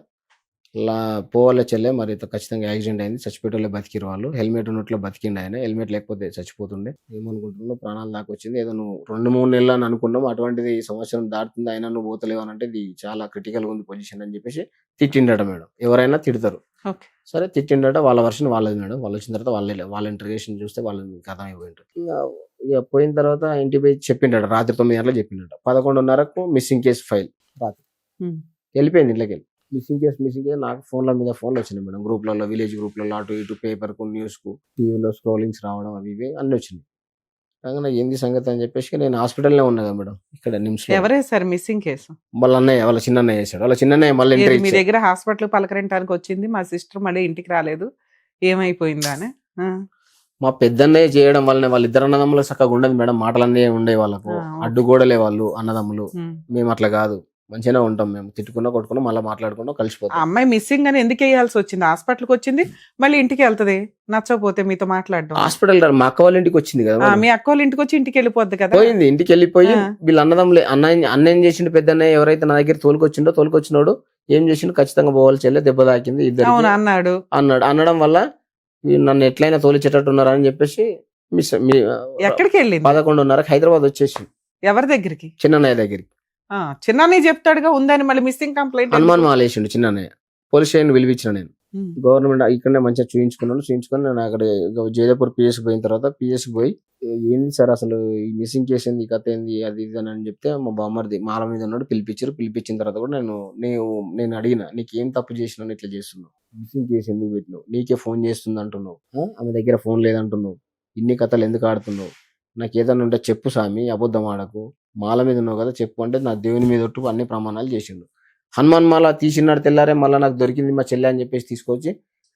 పోవాలే చెల్లె, మరి ఖచ్చితంగా యాక్సిడెంట్ అయింది, చచ్చిపోయేటోళ్ళే బతికిరు వాళ్ళు, హెల్మెట్ ఉన్నట్లో బతికిండు ఆయన, హెల్మెట్ లేకపోతే చచ్చిపోతుండే, ఏమనుకుంటున్నావు ప్రాణాలు దాకా వచ్చింది, ఏదో నువ్వు 2-3 నెలలు అని అనుకున్నావు, అటువంటిది సంవత్సరం దాటుతుంది అయినా నువ్వు పోతలేవు అని అంటే ఇది చాలా క్రిటికల్ ఉంది పొజిషన్ అని చెప్పేసి తిట్టిండట మేడం. ఎవరైనా తిడతారు, సరే తిట్టిండట, వాళ్ళ వర్షన్ వాళ్ళది మేడం. వాళ్ళు వచ్చిన తర్వాత వాళ్ళ ఇంటర్వ్యూషన్ చూస్తే వాళ్ళకి అర్థమైపోయింటారు. ఇక పోయిన తర్వాత ఇంటికి పోయి చెప్పిండట, రాత్రి 9 గంటలకు చెప్పిండట. 11:30కు మిస్సింగ్ కేసు ఫైల్ రాత్రి వెళ్ళిపోయింది ఇంట్లోకి వెళ్ళి. మిస్సింగ్ కేసు నాకు ఫోన్ల మీద ఫోన్లు వచ్చినాయి మేడం, గ్రూప్లలో, విలేజ్ గ్రూప్లలో, అటు ఇటు పేపర్కు, న్యూస్కు, టీవీలో స్క్రోలింగ్స్ రావడం అవి ఇవి అన్నీ వచ్చినాయి. నాకు ఏంది సంగతి అని చెప్పేసి నేను హాస్పిటల్లో ఉన్నా కదా మేడం, ఇక్కడ నిమ్స్. ఎవరే సార్ మిస్సింగ్ కేసు? వాళ్ళ అన్నయ్య, వాళ్ళ చిన్నయ్య చేశాడు. వాళ్ళ చిన్నయ్య మళ్ళీ మీ దగ్గర హాస్పిటల్ పలకరించడానికి వచ్చింది, మా సిస్టర్ మళ్ళీ ఇంటికి రాలేదు, ఏమైపోయిందా అని. మా పెద్దన్నయ్య చేయడం వల్లనే వాళ్ళిద్దరు అన్నదమ్ములు చక్కగా ఉండదు మేడం, మాటలన్నీ ఉండే వాళ్ళకు, అడ్డుగోడలే వాళ్ళు అన్నదమ్ములు. మేము అట్లా కాదు, మంచిగానే ఉంటాం, మేము తిట్టుకున్నా కొట్టుకున్నా మళ్ళీ మాట్లాడుకున్నా కలిసిపోతాం. అమ్మాయి మిస్సింగ్ అని ఎందుకు వేయాల్సి వచ్చింది? హాస్పిటల్కి వచ్చింది, మళ్ళీ ఇంటికి వెళ్తది, నచ్చకపోతే మీతో మాట్లాడడం. హాస్పిటల్ మా అక్క వాళ్ళ ఇంటికి వచ్చింది కదా, మీ అక్క వాళ్ళ ఇంటికి వచ్చి ఇంటికి వెళ్ళిపోద్ది కదా. పోయింది, ఇంటికి వెళ్ళిపోయి వీళ్ళ అన్నదమ్ములే, అన్న ఏం చేసిండు, పెద్దన్నయ్య ఎవరైతే నా దగ్గర తోలుకొచ్చినోడు ఏం చేసిండు, ఖచ్చితంగా పోవాలి చెల్లె, దెబ్బ తాకింది ఇద్దరు అన్నాడు. అనడం వల్ల నన్ను ఎట్లయినా తోలిచేటట్టు ఉన్నారని చెప్పేసి ఎక్కడికి వెళ్ళింది? 11:30కి హైదరాబాద్ వచ్చేసి. ఎవరి దగ్గరికి? చిన్నయ్య దగ్గరికి. చిన్నయ్య చెప్తాడుగా ఉందని, మళ్ళీ మిస్సింగ్ కంప్లైంట్ హనుమాన్ మాలేసిండు చిన్నయ్య. పోలీస్ స్టేషన్ పిలిపించిన నేను, గవర్నమెంట్ ఇక్కడనే మంచిగా చూయించుకొని నేను అక్కడ జైదపూర్ పిఎస్కి పోయిన తర్వాత పిఎస్కి పోయి, ఏంది సార్ అసలు ఈ మిస్సింగ్ కేసు ఏంది, ఈ కథ ఏంది, అది ఇది అని చెప్తే మా బామ్మర్ది మాల మీద ఉన్నాడు, పిలిపించిన తర్వాత కూడా నేను అడిగిన, నీకేం తప్పు చేసినావు, ఇట్లా చేస్తున్నావు, మిస్సింగ్ కేసు ఎందుకు పెట్టినావు, నీకే ఫోన్ చేస్తుంది అంటున్నావు, ఆమె దగ్గర ఫోన్ లేదంటున్నావు, ఇన్ని కథలు ఎందుకు ఆడుతున్నావు, నాకు ఏదన్నా ఉంటే చెప్పు స్వామి, అబద్ధం ఆడకు, మాల మీద ఉన్నావు కదా చెప్పు అంటే, నా దేవుని మీద ఒట్టు అన్ని ప్రమాణాలు చేసిండు. హనుమాన్ మాల తీసినాడు తెల్లారే, మళ్ళీ నాకు దొరికింది మా చెల్లె అని చెప్పేసి తీసుకొచ్చి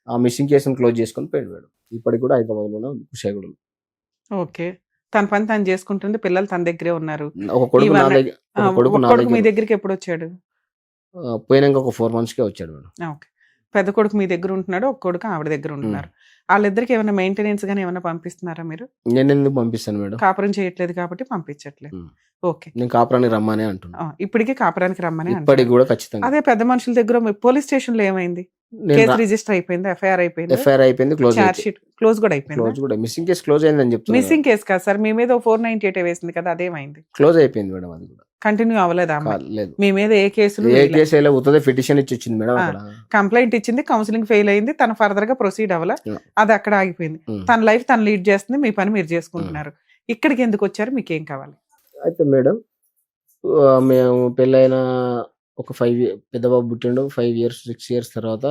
ఆ మిస్సింగ్ కేసును క్లోజ్ చేసుకొని పోయాడు. ఇప్పటికి కూడా హైదరాబాద్లోనే ఉంది, కుషాయిగూడలో. ఓకే, తన పని తను చేసుకుంటుంది, పిల్లలు తన దగ్గరే ఉన్నారు. ఒక కొడుకు నా దగ్గర. మీ దగ్గరికి ఎప్పుడు వచ్చాడు? పోయినాక ఒక 4 monthsకే వచ్చాడు మేడం. ఓకే, పెద్ద కొడుకు మీ దగ్గర ఉంటున్నాడు, ఒక కొడుకు ఆవిడ దగ్గర ఉంటున్నారు. వాళ్ళిద్దరికి ఏమైనా మెయింటెనెన్స్ గానీ ఏమైనా పంపిస్తున్నారా మీరు? నేను ఎందుకు పంపిస్తాను మేడం, కాపురం చేయట్లేదు కాబట్టి పంపించట్లేదు. ఓకే, నేను కాపురానికి రమ్మనే అంటున్నా. ఇప్పటికీ కాపురానికి రమ్మని, ఇప్పటికి కూడా ఖచ్చితంగా. అదే పెద్ద మనుషుల దగ్గర పోలీస్ స్టేషన్ లో ఏమైంది? కేసు రిజిస్టర్ అయిపోయింది, ఎఫ్ఐఆర్ అయిపోయింది, క్లోజ్ కూడా అయిపోయింది. మిస్సింగ్ కేసు క్లోజ్ అయిందని చెప్తున్నా. మిస్సింగ్ కేసు కాదు సార్, మీ మీద 498 వేసింది కదా, అదేమైంది? క్లోజ్ అయిపోయింది మేడం, అది కూడా కంటిన్యూ అవ్వలేదా? లేదు, మీ మీద ఏ కేసులు పిటిషన్ ఇచ్చింది మేడం, కంప్లైంట్ ఇచ్చింది, కౌన్సిలింగ్ ఫెయిల్ అయింది, తన ఫర్దర్ గా ప్రొసీడ్ అవ్వాల, అది అక్కడ ఆగిపోయింది. తన లైఫ్ తను లీడ్ చేస్తుంది, మీ పని మీరు చేసుకుంటున్నారు. ఇక్కడికి ఎందుకు వచ్చారు, మీకేం కావాలి? అయితే మేడం, మేము పెళ్ళైన ఒక 5 years, పెద్ద బాబు పుట్టిండు, 5 years 6 years తర్వాత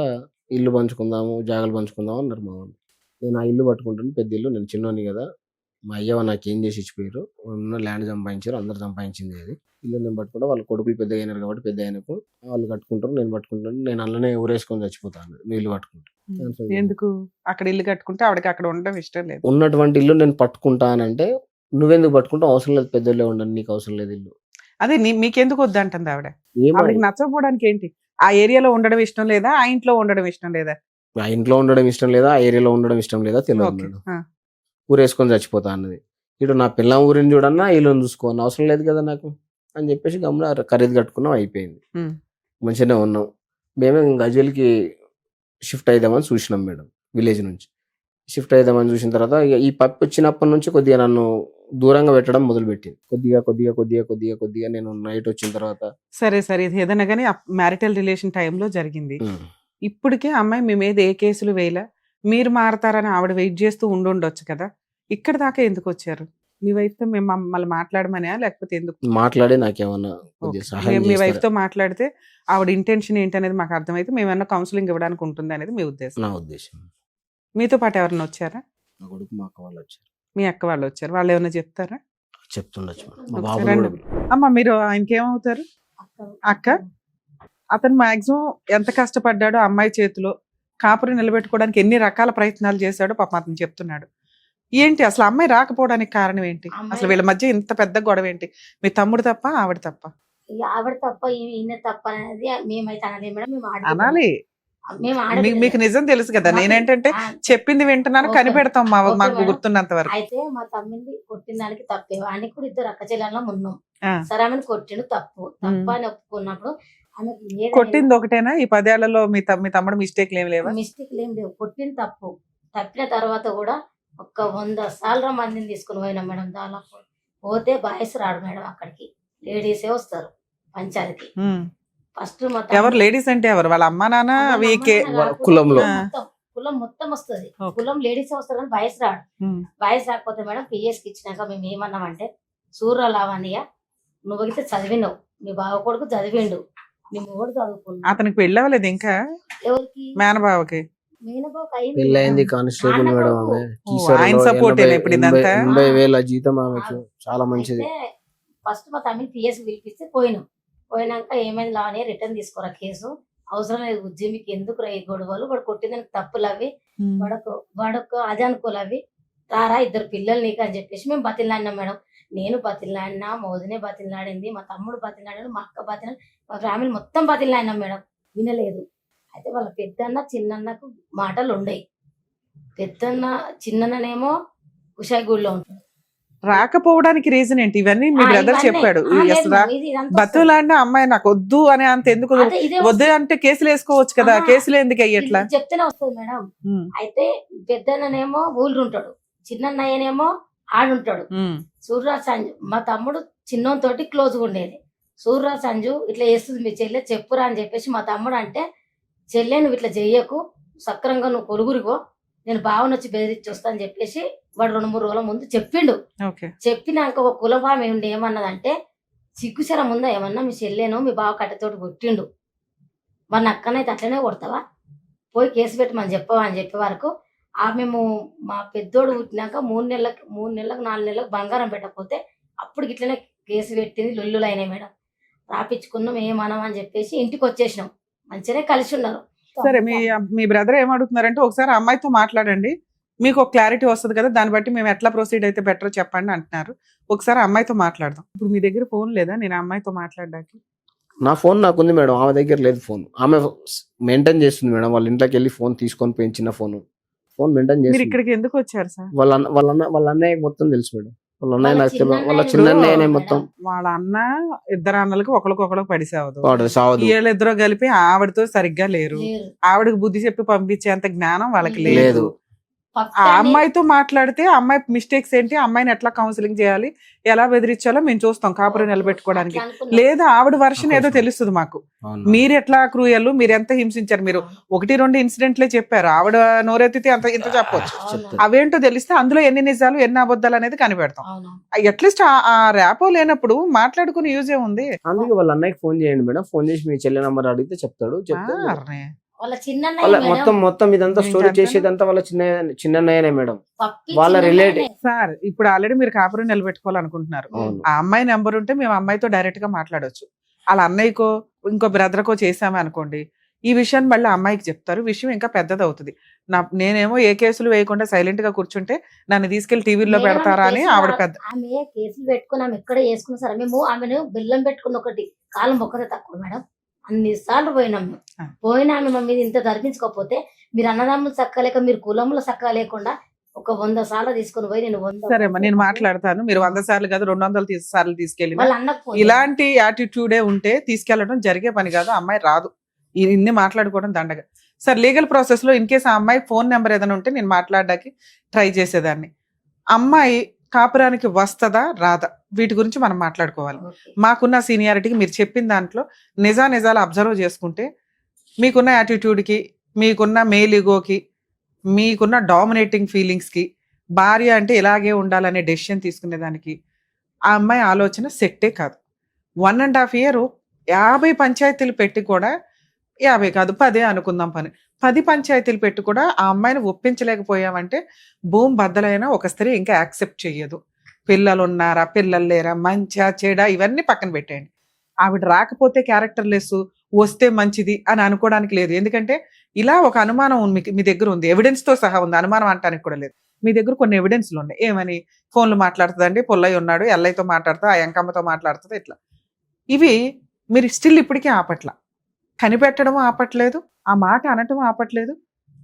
ఇల్లు పంచుకుందాము, జాగాలు పంచుకుందాము అన్నారు మా వాళ్ళు. నేను ఆ ఇల్లు పట్టుకుంటాను, పెద్ద ఇల్లు, నేను చిన్నోని కదా, మా అయ్యవ నాకు ఏం చేసి ఇచ్చిపోయారు, ఉన్న ల్యాండ్ సంపాదించారు, అందరు సంపాదించింది అది. ఇల్లు నేను పట్టుకుంటా, వాళ్ళ కొడుకులు పెద్ద అయినారు కాబట్టి పెద్ద అయినకు వాళ్ళు కట్టుకుంటారు, నేను పట్టుకుంటాను, నేను అందులోనే ఊరేసుకొని చచ్చిపోతాను ఇల్లు పట్టుకుంటాను. ఎందుకు అక్కడ ఇల్లు కట్టుకుంటే ఆవిడకి అక్కడ ఉండడం ఇష్టం లేదు? ఉన్నటువంటి ఇల్లు నేను పట్టుకుంటానంటే, నువ్వెందుకు పట్టుకుంటావు, అవసరం లేదు, పెద్దోళ్ళే ఉండండి, నీకు అవసరం లేదు ఇల్లు. అదే మీకెందుకు వద్దంటుంది ఆవిడ? ఆవిడకి నచ్చకపోవడానికి ఏంటి? ఆ ఏరియాలో ఉండడం ఇష్టం లేదా, ఆ ఇంట్లో ఉండడం ఇష్టం లేదా? ఆ ఇంట్లో ఉండడం ఇష్టం లేదా, ఆ ఏరియాలో ఉండడం ఇష్టం లేదా తెలియదు మేడం. ఊరేసుకొని చచ్చిపోతా అన్నది. ఇటు నా పిల్లం ఊరిని చూడన్నా, ఇల్లు చూసుకోను, అవసరం లేదు కదా నాకు అని చెప్పేసి గమ్మున ఖరీదు కట్టుకున్నాం, అయిపోయింది. మంచిగానే ఉన్నాం. మేమే గజ్వేల్కి షిఫ్ట్ అయిదామని చూసినాం మేడం, విలేజ్ నుంచి షిఫ్ట్ అయిదామని చూసిన తర్వాత ఈ పప్పు వచ్చినప్పటి నుంచి కొద్దిగా నన్ను దూరంగా పెట్టడం మొదలుపెట్టింది. కొద్దిగా నేను నైట్ వచ్చిన తర్వాత. సరే ఇది ఏదైనా కానీ మ్యారిటల్ రిలేషన్ టైంలో జరిగింది. ఇప్పటికే అమ్మాయి మీ మీద ఏ కేసులు వేయలే, మీరు మారతారని ఆవిడ వెయిట్ చేస్తూ ఉండొచ్చు కదా, ఇక్కడ దాకా ఎందుకు వచ్చారు? మీ వైఫ్ తో మేము మళ్ళీ మాట్లాడమనే, లేకపోతే ఎందుకు మాట్లాడి నాకేమన్నా మీ వైఫ్ తో మాట్లాడితే ఆవిడ ఇంటెన్షన్ ఏంటనేది మాకు అర్థమైతే మేమన్నా కౌన్సిలింగ్ ఇవ్వడానికి ఉంటుంది అనేది మీ ఉద్దేశం? నా ఉద్దేశం. మీతో పాటు ఎవరైనా వచ్చారా? నా కొడుకు, మా అక్క వాళ్ళు వచ్చారు. మీ అక్క వాళ్ళు వచ్చారు, వాళ్ళు ఏమైనా చెప్తారా? చెప్తుండొచ్చు. అమ్మ, మీరు ఆయనకి ఏమవుతారు? అక్క. అతను మాక్సిమం ఎంత కష్టపడ్డాడో అమ్మాయి చేతిలో కాపురం నిలబెట్టుకోవడానికి ఎన్ని రకాల ప్రయత్నాలు చేశాడో పాపం అతను చెప్తున్నాడు. ఏంటి అసలు అమ్మాయి రాకపోవడానికి కారణం ఏంటి? అసలు వీళ్ళ మధ్య ఇంత పెద్ద గొడవ ఏంటి? మీ తమ్ముడు తప్ప ఆవిడ తప్ప? ఇక ఆవిడ తప్ప ఈయన తప్ప అనేది మేమైతే అనలేము మేడం. మేము అనాలి. మేము మీకు నిజం తెలుసు కదా. నేనేంటంటే చెప్పింది వింటున్నాను, కనిపెడతాం మాకు గుర్తున్నంత వరకు. అయితే మా తమ్మింది కొట్టిన దానికి తప్పే. వానికి కూడా ఇద్దరు అక్క చెల్లెల్లో ఉన్నాం. ఆ. సరే ఆమెను కొట్టిండు తప్పు అని ఒప్పుకున్నప్పుడు ఆమెకు కొట్టింది ఒకటేనా ఈ 10 ఏళ్లలో? మీ తమ్ముడు మిస్టేక్ ఏమి లేవా? మిస్టేక్ ఏం లేవు. కొట్టిన తప్పు తప్పిన తర్వాత కూడా 100 సార్లు మందిని తీసుకుని పోయినాం మేడం. దాదాపు పోతే బాయ్స్ రాడు మేడం, అక్కడికి లేడీసే వస్తారు పంచాయతీకి. ఫస్ట్ ఎవరు లేడీస్ అంటే ఎవరు? వాళ్ళ అమ్మా నాన్న వీకే కులంలో కులం మొత్తం వస్తుంది. కులం లేడీస్ వస్తారు కానీ బాయ్స్ రాడు. బాయ్స్ రాకపోతే మేడం పిఎస్కి ఇచ్చినాక మేము ఏమన్నామంటే, సూర్య లావణ్య నువ్వు అయితే చదివినావు, మీ బావ కొడుకు చదివిండు, నీ మొగుడు చదువుకున్నావు. అతనికి పెళ్ళవలేదు ఇంకా? ఎవరికి? మేనబావకి. మేనబావకి పెళ్ళయింది, కానిస్టేబుల్ మేడం. ఆమె ఆయన సపోర్ట్ ఇప్పుడు ఇదంతా 80,000 జీతం ఆమెకు, చాలా మంచిది. ఫస్ట్ మా తమ్మిని పిఎస్కి పిలిపిస్తే పోయినాక ఏమైంది లావణ్య రిటర్న్ తీసుకోరా కేసు, అవసరం లేదు బుజ్జి, మీకు ఎందుకు ఈ గొడవలు, వాడు కొట్టిందని తప్పులు అవి, వాడొక అది అనుకోలు అవి, రారా ఇద్దరు పిల్లలు నీకు అని చెప్పేసి మేము బతిలాడినాం మేడం. నేను బతిలాడినా, మోదినే బతిలాడింది, మా తమ్ముడు బతిలాడాడు, మా అక్క బతిలాడి, మా ఫ్యామిలీ మొత్తం బతిలాడినాం మేడం. వినలేదు. అయితే వాళ్ళ పెద్దన్న చిన్నన్నకు మాటలు ఉండయి. పెద్దన్న చిన్ననేమో కుషాయిగూడలో ఉంటాడు. రాకపోవడానికి రీజన్ ఏంటి? ఇవన్నీ మీ బ్రదర్ చెప్పాడు. బతులాడిన అమ్మాయి నాకు వద్దు అని అంత ఎందుకు వద్దు అంటే కేసులు వేసుకోవచ్చు కదా, కేసులు ఎందుకు అయ్యట్లా? చెప్తేనే వస్తుంది మేడం. అయితే పెద్దన్ననేమో ఊళ్ళు ఉంటాడు, చిన్నన్నయ్యనేమో ఆడుంటాడు. సూర్యరాజ్ సంజు మా తమ్ముడు చిన్నతోటి క్లోజ్గా ఉండేది. సూర్యరాజ్ సంజు ఇట్లా చేస్తుంది మీ చెల్లె, చెప్పురా అని చెప్పేసి మా తమ్ముడు అంటే, చెల్లె నువ్వు ఇట్లా చెయ్యకు, సక్రంగా నువ్వు కొలుగురిగో, నేను బావని వచ్చి బెదిరించి వస్తా అని చెప్పేసి వాడు 2-3 రోజుల ముందు చెప్పిండు. చెప్పినాక ఒక కులభావం ఏమిటి ఏమన్నదంటే, సిగ్గుచరం ఉందా ఏమన్నా, మీ చెల్లెను మీ బావ కట్టెతోటి కొట్టిండు, మన అక్కనైతే అట్లనే కొడతావా, పోయి కేసు పెట్టమని చెప్పవా అని చెప్పే వరకు మేము మా పెద్దోడు పుట్టినాక 3 నెలలకు 4 నెలలకు బంగారం పెట్టకపోతే అప్పుడు ఇట్లనే కేసు పెట్టింది. లొల్లులు అయినాయి మేడం. రాపించుకున్నాం, ఏమనం అని చెప్పేసి ఇంటికి వచ్చేసినాం. మంచిగానే కలిసి ఉన్నారు. సరే, మీ బ్రదర్ ఏమడుగుతున్నారంటే, ఒకసారి అమ్మాయితో మాట్లాడండి, మీకు ఒక క్లారిటీ వస్తుంది కదా, దాన్ని బట్టి మేము ఎట్లా ప్రొసీడ్ అయితే బెటర్ చెప్పండి అంటున్నారు. ఒకసారి అమ్మాయితో మాట్లాడదాం. ఇప్పుడు మీ దగ్గర ఫోన్ లేదా నేను అమ్మాయితో మాట్లాడడానికి? నా ఫోన్ నాకుంది మేడం, ఆమె దగ్గర లేదు ఫోన్. ఆమె మెయింటైన్ చేస్తుంది మేడం, వాళ్ళ ఇంట్లోకి వెళ్ళి ఫోన్ తీసుకొని పోయి చిన్న ఫోన్ మెయింటైన్ చేస్తుంది. ఇక్కడికి ఎందుకు వచ్చారు సార్? వాళ్ళ అన్నయ్య మొత్తం తెలుసు మేడం. వాళ్ళ అన్నయ్య నాకు తెలియదు, వాళ్ళ చిన్న అన్నయ్యనే మొత్తం. వాళ్ళ అన్న ఇద్దరు అన్నలకు ఒకరికొకరు పడిసావదు. వీళ్ళిద్దరూ కలిపి ఆవిడతో సరిగ్గా లేరు. ఆవిడకి బుద్ధి చెప్పి పంపించేంత జ్ఞానం వాళ్ళకి లేదు. ఆ అమ్మాయితో మాట్లాడితే అమ్మాయి మిస్టేక్స్ ఏంటి, అమ్మాయిని ఎట్లా కౌన్సిలింగ్ చేయాలి, ఎలా బెదిరించాలో మేము చూస్తాం కాపురం నిలబెట్టుకోవడానికి. లేదా ఆవిడ వర్షన్ ఏదో తెలుస్తుంది మాకు. మీరు ఎట్లా క్రూయల్, మీరు ఎంత హింసించారు, మీరు 1-2 ఇన్సిడెంట్లే చెప్పారు. ఆవిడ నోరెత్తితే ఇంత చెప్పొచ్చు. అవేంటో తెలిస్తే అందులో ఎన్ని నిజాలు ఎన్ని అబద్ధాలు అనేది కనిపెడతాం. అట్లీస్ట్ ఆ ర్యాపో లేనప్పుడు మాట్లాడుకుని యూజ్ ఏముంది? అందుకే వాళ్ళ అన్నయ్యకి ఫోన్ చేయండి మేడం. ఫోన్ చేసి మీ చెల్లె నంబర్ అడిగితే చెప్తాడు. మొత్తం ఇదంతా స్టోరీ చేసేదంతా వాళ్ళ చిన్నయ్యనే మేడం, వాళ్ళ రిలేటివ్. సార్ ఇప్పుడు ఆల్రెడీ మీరు కాపురం నిలబెట్టుకోవాలనుకుంటున్నారు. ఆ అమ్మాయి నెంబర్ ఉంటే మేము అమ్మాయితో డైరెక్ట్ గా మాట్లాడొచ్చు. వాళ్ళ అన్నయ్యకో ఇంకో బ్రదర్కో చేసామే అనుకోండి, ఈ విషయాన్ని మళ్ళీ అమ్మాయికి చెప్తారు, విషయం ఇంకా పెద్దది అవుతుంది. నేనేమో ఏ కేసులు వేయకుండా సైలెంట్ గా కూర్చుంటే నన్ను తీసుకెళ్లి టీవీలో పెడతారా అని ఆవిడ పెద్ద కేసులు పెట్టుకుని ఆమె ఎక్కడ చేసుకున్నా సరే మేము ఆమెను బెల్లం పెట్టుకుని ఒకటి కాలం ఒక్కదే తక్కువ మేడం. అన్ని సార్లు పోయినాము. పోయినా ఆమె మీద ఇంత ధర్మించుకోకపోతే, మీరు అన్నదమ్ములు చక్కలేక, మీరు కులంలో చక్కగా లేకుండా 100 సార్లు తీసుకుని పోయి నేను 100. సరే నేను మాట్లాడతాను. మీరు 100 సార్లు కాదు 200 సార్లు తీసుకెళ్ళి ఇలాంటి యాటిట్యూడే ఉంటే తీసుకెళ్లడం జరిగే పని కాదు. అమ్మాయి రాదు. ఇన్ని మాట్లాడుకోవడం దండగా. సార్ లీగల్ ప్రాసెస్ లో ఇన్ కేసు ఆ అమ్మాయి ఫోన్ నెంబర్ ఏదైనా ఉంటే నేను మాట్లాడడానికి ట్రై చేసేదాన్ని. అమ్మాయి కాపురానికి వస్తుందా రాదా, వీటి గురించి మనం మాట్లాడుకోవాలి. మాకున్న సీనియారిటీకి మీరు చెప్పిన దాంట్లో నిజాలు అబ్జర్వ్ చేసుకుంటే, మీకున్న యాటిట్యూడ్కి, మీకున్న మేల్ ఈగోకి, మీకున్న డామినేటింగ్ ఫీలింగ్స్కి, భార్య అంటే ఇలాగే ఉండాలనే డెసిషన్ తీసుకునేదానికి ఆ అమ్మాయి ఆలోచన సెట్టే కాదు. 1.5 year 50 పంచాయతీలు పెట్టి కూడా, 50 కాదు 10 అనుకుందాం, 10 పంచాయతీలు పెట్టి కూడా ఆ అమ్మాయిని ఒప్పించలేకపోయామంటే భూమి బద్దలైనా ఒక స్త్రీ ఇంకా యాక్సెప్ట్ చెయ్యదు. పిల్లలు ఉన్నారా, పిల్లలు లేరా, మంచా చెడా, ఇవన్నీ పక్కన పెట్టేయండి. ఆవిడ రాకపోతే క్యారెక్టర్ లెస్, వస్తే మంచిది అని అనుకోవడానికి లేదు. ఎందుకంటే ఇలా ఒక అనుమానం మీ దగ్గర ఉంది, ఎవిడెన్స్ తో సహా ఉంది, అనుమానం అంటానికి కూడా లేదు. మీ దగ్గర కొన్ని ఎవిడెన్స్లు ఉన్నాయి. ఏమని? ఫోన్లు మాట్లాడుతుందండి, పుల్లయ్య ఉన్నాడు, ఎల్లయ్యతో మాట్లాడుతా, ఆ ఎంకమ్మతో మాట్లాడుతుంది, ఇట్లా. ఇవి మీరు స్టిల్ ఇప్పటికీ ఆపట్ల, కనిపెట్టడం ఆపట్లేదు, ఆ మాట అనటం ఆపట్లేదు.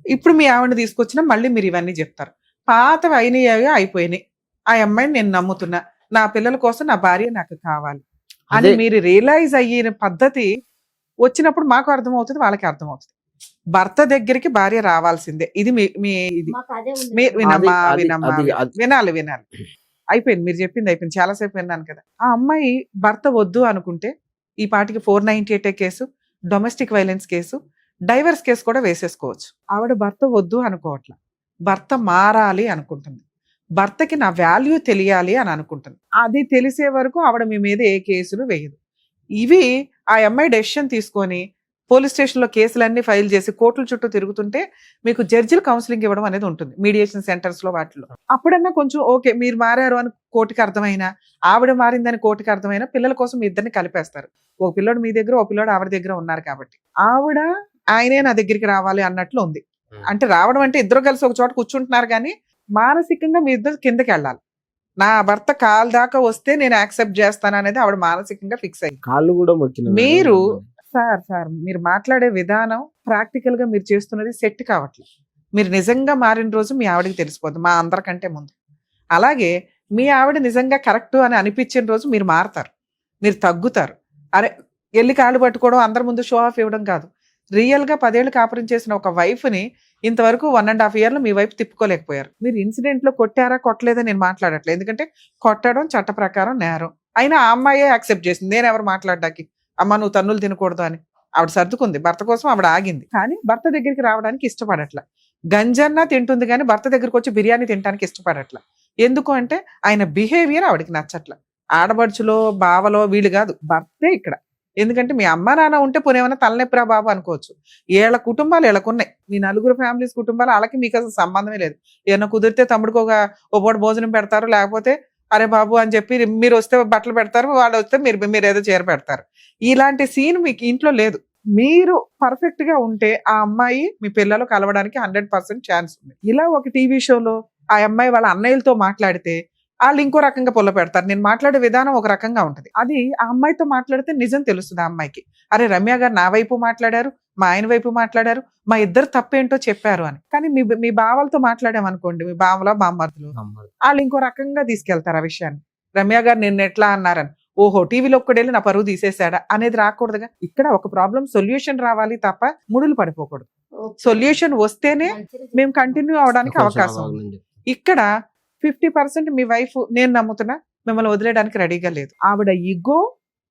ఇప్పుడు మీ ఆవిడని తీసుకొచ్చినా మళ్ళీ మీరు ఇవన్నీ చెప్తారు. పాతవి అయినాయి, అయిపోయినాయి. ఆ అమ్మాయిని నేను నమ్ముతున్నా, నా పిల్లల కోసం నా భార్య నాకు కావాలి అని మీరు రియలైజ్ అయ్యిన పద్ధతి వచ్చినప్పుడు మాకు అర్థమవుతుంది, వాళ్ళకి అర్థమవుతుంది. భర్త దగ్గరికి భార్య రావాల్సిందే. ఇది ఇది మాకు అదే ఉంది. వినాలి. అయిపోయింది, మీరు చెప్పింది అయిపోయింది, చాలాసేపు విన్నాను కదా. ఆ అమ్మాయి భర్త వద్దు అనుకుంటే ఈ పాటికి 498 case, domestic violence case, divorce case కూడా వేసేసుకోవచ్చు. ఆవిడ భర్త వద్దు అనుకోవట్ల, భర్త మారాలి అనుకుంటుంది, భర్తకి నా వాల్యూ తెలియాలి అని అనుకుంటుంది. అది తెలిసే వరకు ఆవిడ మీ మీద ఏ కేసులు వేయదు. ఇవి ఆ అమ్మాయి డెసిషన్ తీసుకొని పోలీస్ స్టేషన్లో కేసులన్నీ ఫైల్ చేసి కోర్టుల చుట్టూ తిరుగుతుంటే మీకు జడ్జిలు కౌన్సిలింగ్ ఇవ్వడం అనేది ఉంటుంది మీడియేషన్ సెంటర్స్ లో, వాటిలో. అప్పుడన్నా కొంచెం ఓకే, మీరు మారారు అని కోర్టుకి అర్థమైనా, ఆవిడ మారిందని కోర్టుకి అర్థమైనా, పిల్లల కోసం మీ ఇద్దరిని కలిపేస్తారు. ఒక పిల్లోడు మీ దగ్గర, ఒక పిల్లోడు ఆవిడ దగ్గర ఉన్నారు కాబట్టి ఆవిడ ఆయనే నా దగ్గరికి రావాలి అన్నట్లు ఉంది. అంటే రావడం అంటే ఇద్దరు కలిసి ఒక చోట కూర్చుంటున్నారు, కానీ మానసికంగా మీ ఇద్దరు కిందకి వెళ్ళాలి. నా భర్త కాలు దాకా వస్తే నేను యాక్సెప్ట్ చేస్తాను అనేది ఆవిడ మానసికంగా ఫిక్స్ అయ్యింది. కాళ్ళు కూడా మొక్కిన మీరు సార్ మీరు మాట్లాడే విధానం, ప్రాక్టికల్ గా మీరు చేస్తున్నది సెట్ కావట్లేదు. మీరు నిజంగా మారిన రోజు మీ ఆవిడకి తెలిసిపోతుంది, మా అందరికంటే ముందు. అలాగే మీ ఆవిడ నిజంగా కరెక్ట్ అని అనిపించిన రోజు మీరు మారతారు, మీరు తగ్గుతారు. అరే ఎల్లి కాళ్ళు పట్టుకోవడం, అందరి ముందు షో ఆఫ్ ఇవ్వడం కాదు. రియల్ గా 10 ఏళ్ళు కాపురం చేసిన ఒక వైఫ్ ని ఇంతవరకు 1.5 years మీ వైపు తిప్పుకోలేకపోయారు. మీరు ఇన్సిడెంట్ లో కొట్టారా కొట్టలేదా నేను మాట్లాడట్లేదు, ఎందుకంటే కొట్టడం చట్ట ప్రకారం నేరం. అయినా ఆ అమ్మాయే యాక్సెప్ట్ చేసింది, నేను ఎవరు మాట్లాడడానికి, అమ్మ నువ్వు తన్నులు తినకూడదు అని. ఆవిడ సర్దుకుంది, భర్త కోసం ఆవిడ ఆగింది, కానీ భర్త దగ్గరికి రావడానికి ఇష్టపడట్ల. గంజన్నా తింటుంది కానీ భర్త దగ్గరికి వచ్చి బిర్యానీ తినడానికి ఇష్టపడట్ల. ఎందుకు అంటే ఆయన బిహేవియర్ ఆవిడకి నచ్చట్ల. ఆడబడుచులో బావలో వీళ్ళు కాదు, భర్తే ఇక్కడ. ఎందుకంటే మీ అమ్మ నాన్న ఉంటే పోనేమన్నా తలనొప్పిరా బాబు అనుకోవచ్చు, ఏళ్ళ కుటుంబాలు వీళ్ళకున్నాయి. మీ 4 ఫ్యామిలీస్ కుటుంబాలు, వాళ్ళకి మీకు అసలు సంబంధమే లేదు. ఏమన్నా కుదిరితే తమ్ముడికి ఒక పూట భోజనం పెడతారు, లేకపోతే అరే బాబు అని చెప్పి మీరు వస్తే బట్టలు పెడతారు, వాళ్ళు వస్తే మీరు ఏదో చీర పెడతారు. ఇలాంటి సీన్ మీకు ఇంట్లో లేదు. మీరు పర్ఫెక్ట్ గా ఉంటే ఆ అమ్మాయి మీ పిల్లలు కలవడానికి 100% ఛాన్స్ ఉంది. ఇలా ఒక టీవీ షోలో ఆ అమ్మాయి వాళ్ళ అన్నయ్యలతో మాట్లాడితే వాళ్ళు ఇంకో రకంగా పొల్ల పెడతారు. నేను మాట్లాడే విధానం ఒక రకంగా ఉంటుంది, అది ఆ అమ్మాయితో మాట్లాడితే నిజం తెలుస్తుంది ఆ అమ్మాయికి. అరే రమ్య గారు నా వైపు మాట్లాడారు, మా ఆయన వైపు మాట్లాడారు, మా ఇద్దరు తప్పేంటో చెప్పారు అని. కానీ మీ బావలతో మాట్లాడామనుకోండి, మీ బావల బామ్మర్దులు, వాళ్ళు ఇంకో రకంగా తీసుకెళ్తారు ఆ విషయాన్ని. రమ్య గారు నిన్న ఎట్లా అన్నారని, ఓహో టీవీలో ఒక్కడేళ్ళి నా పరువు తీసేశాడా అనేది రాకూడదుగా. ఇక్కడ ఒక ప్రాబ్లం సొల్యూషన్ రావాలి తప్ప ముడులు పడిపోకూడదు. సొల్యూషన్ వస్తేనే మేము కంటిన్యూ అవడానికి అవకాశం ఉంది. ఇక్కడ 50% మీ వైఫ్ నేను నమ్ముతున్నా మిమ్మల్ని వదిలేయడానికి రెడీగా లేదు. ఆవిడ ఈగో,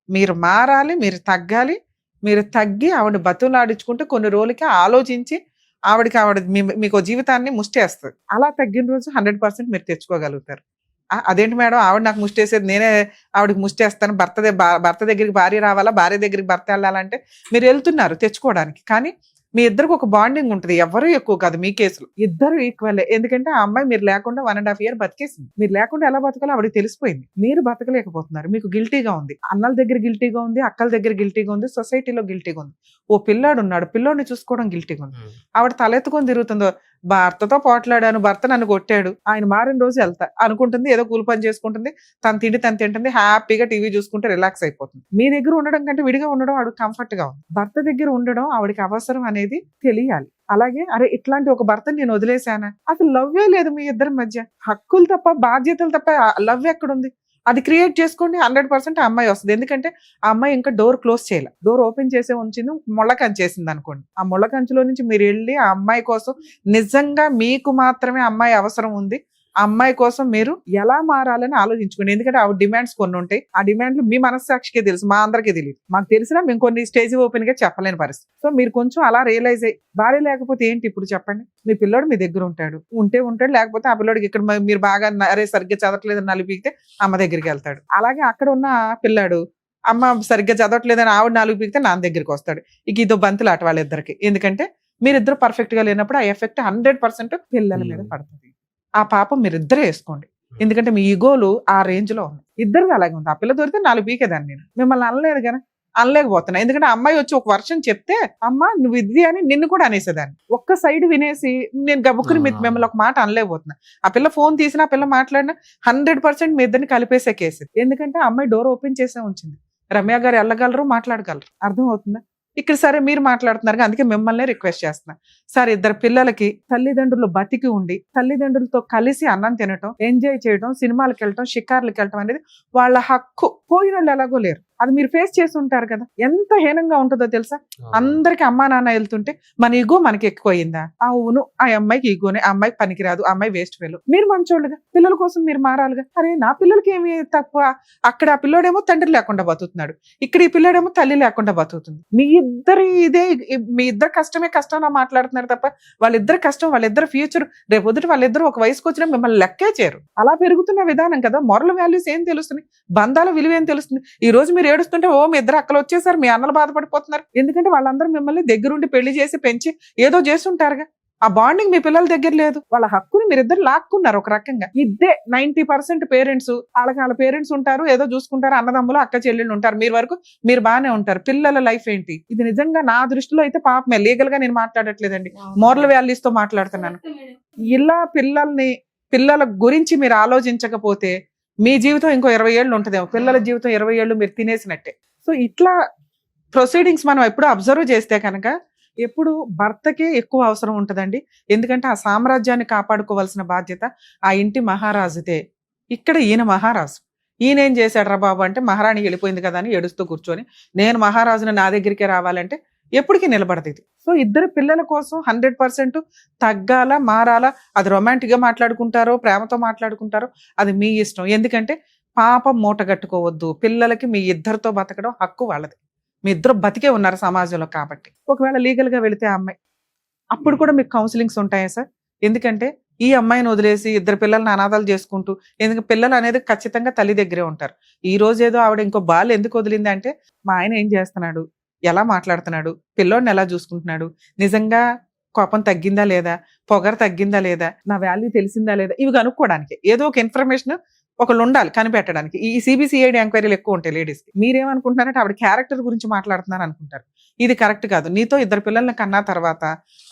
మీరు మారాలి, మీరు తగ్గాలి. మీరు తగ్గి ఆవిడ బతులాడించుకుంటే కొన్ని రోజులకి ఆలోచించి ఆవిడ మీకు జీవితాన్ని ముష్టేస్తుంది. అలా తగ్గిన రోజు 100% మీరు తెచ్చుకోగలుగుతారు. అదేంటి మేడం ఆవిడ నాకు ముష్టేసేది, నేనే ఆవిడకి ముష్టేస్తాను, భర్త దగ్గరికి భార్య రావాలా, భార్య దగ్గరికి భర్త వెళ్ళాలంటే మీరు వెళ్తున్నారు తెచ్చుకోవడానికి. కానీ మీ ఇద్దరికి ఒక బాండింగ్ ఉంటుంది, ఎవరు ఎక్కువ కాదు మీ కేసులో, ఇద్దరు ఈక్వల్. ఎందుకంటే ఆ అమ్మాయి మీరు లేకుండా 1.5 years బతికేసింది. మీరు లేకుండా ఎలా బతకాలో ఆవిడకి తెలిసిపోయింది. మీరు బతకలేకపోతున్నారు, మీకు గిల్టీగా ఉంది, అన్నల దగ్గర గిల్టీగా ఉంది, అక్కల దగ్గర గిల్టీగా ఉంది, సొసైటీలో గిల్టీగా ఉంది. ఓ పిల్లాడు ఉన్నాడు, పిల్లోడిని చూసుకోవడం గిల్టీగా ఉంది. ఆవిడ తలెత్తుకొని తిరుగుతుందో, భర్తతో పోట్లాడాను, భర్త నన్ను కొట్టాడు, ఆయన మారిన రోజు వెళ్తా అనుకుంటుంది, ఏదో కూలి పని చేసుకుంటుంది, తన తిండి తను తింటుంది, హ్యాపీగా టీవీ చూసుకుంటే రిలాక్స్ అయిపోతుంది. మీ దగ్గర ఉండడం కంటే విడిగా ఉండడం ఆవిడకి కంఫర్ట్ గా ఉంది. భర్త దగ్గర ఉండడం ఆవిడకి అవసరం అనేది తెలియాలి. అలాగే అరే ఇట్లాంటి ఒక భర్తని నేను వదిలేశానా, అసలు లవ్వే లేదు మీ ఇద్దరి మధ్య, హక్కులు తప్ప బాధ్యతలు తప్ప లవ్ ఎక్కడుంది? అది క్రియేట్ చేసుకోండి, 100% ఆ అమ్మాయి వస్తుంది. ఎందుకంటే ఆ అమ్మాయి ఇంకా డోర్ క్లోజ్ చేయాలి, డోర్ ఓపెన్ చేసే ఉంచింది, ముళ్ళకంచి చేసింది అనుకోండి. ఆ ముళ్ళకంచులో నుంచి మీరు వెళ్ళి ఆ అమ్మాయి కోసం నిజంగా మీకు మాత్రమే అమ్మాయి అవసరం ఉంది, ఆ అమ్మాయి కోసం మీరు ఎలా మారాలని ఆలోచించుకోండి. ఎందుకంటే ఆవిడ డిమాండ్స్ కొన్ని ఉంటాయి, ఆ డిమాండ్లు మీ మనస్సాక్షికే తెలుసు, మా అందరికీ తెలియదు. మాకు తెలిసినా మేము కొన్ని స్టేజ్ ఓపెన్ గా చెప్పలేని పరిస్థితి. సో మీరు కొంచెం అలా రియలైజ్ అయ్యి, భార్య లేకపోతే ఏంటి ఇప్పుడు చెప్పండి, మీ పిల్లోడు మీ దగ్గర ఉంటాడు, ఉంటాడు, లేకపోతే ఆ పిల్లోడికి ఇక్కడ మీరు బాగా అరే సరిగ్గా చదవట్లేదని నలిపితే అమ్మ దగ్గరికి వెళ్తాడు. అలాగే అక్కడ ఉన్న పిల్లాడు అమ్మ సరిగ్గా చదవట్లేదని ఆవిడ నాలుగు పీకితే నాన్న దగ్గరికి వస్తాడు. ఇక ఇదో బంతులాట వాళ్ళిద్దరికి. ఎందుకంటే మీరిద్దరు పర్ఫెక్ట్ గా లేనప్పుడు ఆ ఎఫెక్ట్ 100% పిల్లల మీద పడుతుంది. ఆ పాపం మీరిద్దరే వేసుకోండి, ఎందుకంటే మీ ఈగోలు ఆ రేంజ్ లో ఉన్నాయి. ఇద్దరిది అలాగే ఉంది. ఆ పిల్ల దొరికితే 4 పీకేదాన్ని నేను, మిమ్మల్ని అనలేదు కదా. అనలేకపోతున్నా. ఎందుకంటే అమ్మాయి వచ్చి ఒక వర్షం చెప్తే అమ్మ నువ్వు ఇది అని నిన్ను కూడా అనేసేదాన్ని. ఒక్క సైడ్ వినేసి నేను గబుక్కుని మిమ్మల్ని ఒక మాట అనలేకపోతున్నా. ఆ పిల్ల ఫోన్ తీసినా ఆ పిల్ల మాట్లాడినా 100% మీ ఇద్దరిని కలిపేసే కేసు. ఎందుకంటే అమ్మాయి డోర్ ఓపెన్ చేసే ఉంచింది. రమ్య గారు వెళ్ళగలరు, మాట్లాడగలరు. అర్థం అవుతుందా? ఇక్కడ సరే మీరు మాట్లాడుతున్నారు, అందుకే మిమ్మల్ని రిక్వెస్ట్ చేస్తున్నా. సార్, ఇద్దరు పిల్లలకి తల్లిదండ్రులు బతికి ఉండి తల్లిదండ్రులతో కలిసి అన్నం తినటం, ఎంజాయ్ చేయడం, సినిమాలకు వెళ్ళటం, షికార్లకు వెళ్ళటం అనేది వాళ్ళ హక్కు. పోయిన వాళ్ళు ఎలాగో లేరు. అది మీరు ఫేస్ చేసి ఉంటారు కదా. ఎంత హీనంగా ఉంటుందో తెలుసా? అందరికి అమ్మా నాన్న వెళ్తుంటే మన ఈగో మనకి ఎక్కువయిందా? అవును, ఆ అమ్మాయికి ఈగోనే, ఆ అమ్మాయికి పనికిరాదు, ఆ అమ్మాయి వేస్ట్ ఫెలో. మీరు మంచోళ్ళుగా పిల్లల కోసం మీరు మారాలిగా. అరే నా పిల్లలకి ఏమి తక్కువ? అక్కడ ఆ పిల్లోడేమో తండ్రి లేకుండా బతుకుతున్నాడు, ఇక్కడ ఈ పిల్లోడేమో తల్లి లేకుండా బతుకుతుంది. మీ ఇద్దరు కష్టమే కష్టంగా మాట్లాడుతున్నారు తప్ప వాళ్ళిద్దరు కష్టం, వాళ్ళిద్దరు ఫ్యూచర్, రేపొద్దుట వాళ్ళిద్దరు ఒక వయసుకు వచ్చినా మిమ్మల్ని లెక్కే చేయరు. అలా పెరుగుతున్న విధానం కదా. మొరల్ వాల్యూస్ ఏం తెలుస్తుంది? బంధాల విలువ ఏం తెలుస్తుంది? ఈ రోజు మీరు ఏడుస్తుంటే ఓ మీ ఇద్దరు అక్కలు వచ్చేసారు, మీ అన్నలు బాధపడిపోతున్నారు. ఎందుకంటే వాళ్ళందరూ మిమ్మల్ని దగ్గరుండి పెళ్లి చేసి పెంచి ఏదో చేస్తుంటారుగా. ఆ బాండింగ్ మీ పిల్లల దగ్గర లేదు. వాళ్ళ హక్కుని మీరిద్దరు లాక్కున్నారు ఒక రకంగా. ఇదే 90% పేరెంట్స్, వాళ్ళ పేరెంట్స్ ఉంటారు, ఏదో చూసుకుంటారు, అన్నదమ్ములు అక్క చెల్లెళ్ళు ఉంటారు, మీరు వరకు మీరు బాగానే ఉంటారు. పిల్లల లైఫ్ ఏంటి? ఇది నిజంగా నా దృష్టిలో అయితే పాపమే. లీగల్ గా నేను మాట్లాడట్లేదండి, మోరల్ వాల్యూస్ తో మాట్లాడుతున్నాను. ఇలా పిల్లల గురించి మీరు ఆలోచించకపోతే మీ జీవితం ఇంకో 20 ఏళ్ళు ఉంటుందేమో, పిల్లల జీవితం 20 ఏళ్ళు మీరు తినేసినట్టే. సో ఇట్లా ప్రొసీడింగ్స్ మనం ఎప్పుడు అబ్జర్వ్ చేస్తే కనుక ఎప్పుడు భర్తకే ఎక్కువ అవసరం ఉంటుందండి. ఎందుకంటే ఆ సామ్రాజ్యాన్ని కాపాడుకోవాల్సిన బాధ్యత ఆ ఇంటి మహారాజుదే. ఇక్కడ ఈయన మహారాజు. ఈయన ఏం చేశాడు రా బాబు అంటే, మహారాణి వెళ్ళిపోయింది కదా అని ఏడుస్తూ కూర్చొని నేను మహారాజును నా దగ్గరికే రావాలంటే ఎప్పటికీ నిలబడదు ఇది. సో ఇద్దరు పిల్లల కోసం 100% తగ్గాల, మారాలా. అది రొమాంటిక్ గా మాట్లాడుకుంటారో ప్రేమతో మాట్లాడుకుంటారో అది మీ ఇష్టం. ఎందుకంటే పాపం మూట కట్టుకోవద్దు. పిల్లలకి మీ ఇద్దరితో బతకడం హక్కు వాళ్ళది. మీ ఇద్దరు బతికే ఉన్నారు సమాజంలో కాబట్టి. ఒకవేళ లీగల్ గా వెళితే ఆ అమ్మాయి, అప్పుడు కూడా మీకు కౌన్సిలింగ్స్ ఉంటాయా సార్? ఎందుకంటే ఈ అమ్మాయిని వదిలేసి ఇద్దరు పిల్లల్ని అనాథాలు చేసుకుంటూ, ఎందుకంటే పిల్లలు అనేది ఖచ్చితంగా తల్లి దగ్గరే ఉంటారు. ఈ రోజు ఏదో ఆవిడ ఇంకో బాల్ ఎందుకు వదిలింది అంటే, మా ఆయన ఏం చేస్తున్నాడు, ఎలా మాట్లాడుతున్నాడు, పిల్లోడిని ఎలా చూసుకుంటున్నాడు, నిజంగా కోపం తగ్గిందా లేదా, పొగరు తగ్గిందా లేదా, నా వాల్యూ తెలిసిందా లేదా, ఇవి కనుక్కోవడానికి ఏదో ఒక ఇన్ఫర్మేషన్ ఒకళ్ళు ఉండాలి కనిపెట్టడానికి. ఈ సిబిసిఐడి ఎంక్వైరీలు ఎక్కువ ఉంటాయి లేడీస్కి. మీరేమనుకుంటున్నారంటే ఆవిడ క్యారెక్టర్ గురించి మాట్లాడుతున్నారు అనుకుంటారు. ఇది కరెక్ట్ కాదు. నీతో ఇద్దరు పిల్లల్ని కన్నా తర్వాత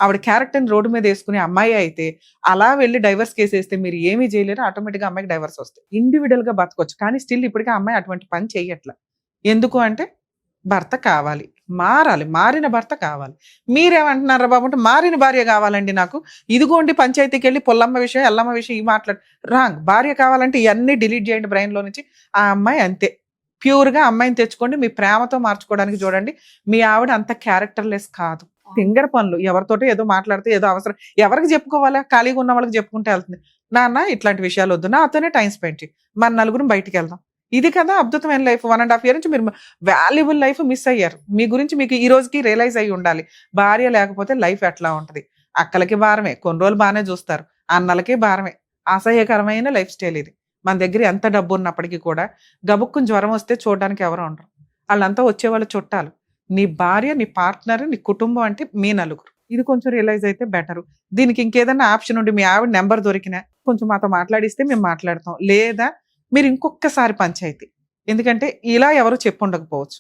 ఆవిడ క్యారెక్టర్ని రోడ్డు మీద వేసుకునే అమ్మాయి అయితే అలా వెళ్ళి డైవర్స్ కేసు వేస్తే మీరు ఏమీ చేయలేరు. ఆటోమేటిక్గా అమ్మాయికి డైవర్స్ వస్తాయి. ఇండివిడువల్ గా బతకొచ్చు, కానీ స్టిల్ ఇప్పటికీ అమ్మాయి అటువంటి పని చెయ్యట్లా. ఎందుకు అంటే భర్త కావాలి, మారాలి, మారిన భర్త కావాలి. మీరేమంటున్నారా బాబు అంటే, మారిన భార్య కావాలండి నాకు. ఇదిగోండి పంచాయతీకి వెళ్ళి పొల్లమ్మ విషయం ఎల్లమ్మ విషయం ఈ మాట్లాడు. రాంగ్. భార్య కావాలంటే ఇవన్నీ డిలీట్ చేయండి బ్రెయిన్ లో నుంచి. ఆ అమ్మాయి అంతే ప్యూర్ గా అమ్మాయిని తెచ్చుకోండి, మీ ప్రేమతో మార్చుకోవడానికి చూడండి. మీ ఆవిడ అంత క్యారెక్టర్లెస్ కాదు. ఫింగర్ పనులు, ఎవరితోటో ఏదో మాట్లాడితే ఏదో అవసరం, ఎవరికి చెప్పుకోవాలా? ఖాళీగా ఉన్న వాళ్ళకి చెప్పుకుంటే వెళ్తుంది. నాన్న ఇట్లాంటి విషయాలు వద్దు, నాతోనే టైం స్పెండ్ చేయి, మన నలుగురు బయటికి వెళ్దాం. ఇది కదా అద్భుతమైన లైఫ్. 1.5 years నుంచి మీరు వాల్యుబుల్ లైఫ్ మిస్ అయ్యారు. మీ గురించి మీకు ఈ రోజుకి రియలైజ్ అయ్యి ఉండాలి. భార్య లేకపోతే లైఫ్ ఎట్లా ఉంటది. అక్కలకి భారమే, కొన్ని రోజులు బాగానే చూస్తారు, అన్నలకి భారమే. అసహ్యకరమైన లైఫ్ స్టైల్ ఇది. మన దగ్గర ఎంత డబ్బు ఉన్నప్పటికీ కూడా గబుక్కుని జ్వరం వస్తే చూడడానికి ఎవరు ఉండరు. వాళ్ళంతా వచ్చేవాళ్ళు చుట్టాలు. నీ భార్య, నీ పార్ట్నర్, నీ కుటుంబం అంటే మీ నలుగురు. ఇది కొంచెం రియలైజ్ అయితే బెటర్. దీనికి ఇంకేదైనా ఆప్షన్ ఉండి మీ ఆవిడ నెంబర్ దొరికినా కొంచెం మాతో మాట్లాడిస్తే మేము మాట్లాడతాం. లేదా మీరు ఇంకొకసారి పంచాయతీ, ఎందుకంటే ఇలా ఎవరు చెప్పుండకపోవచ్చు,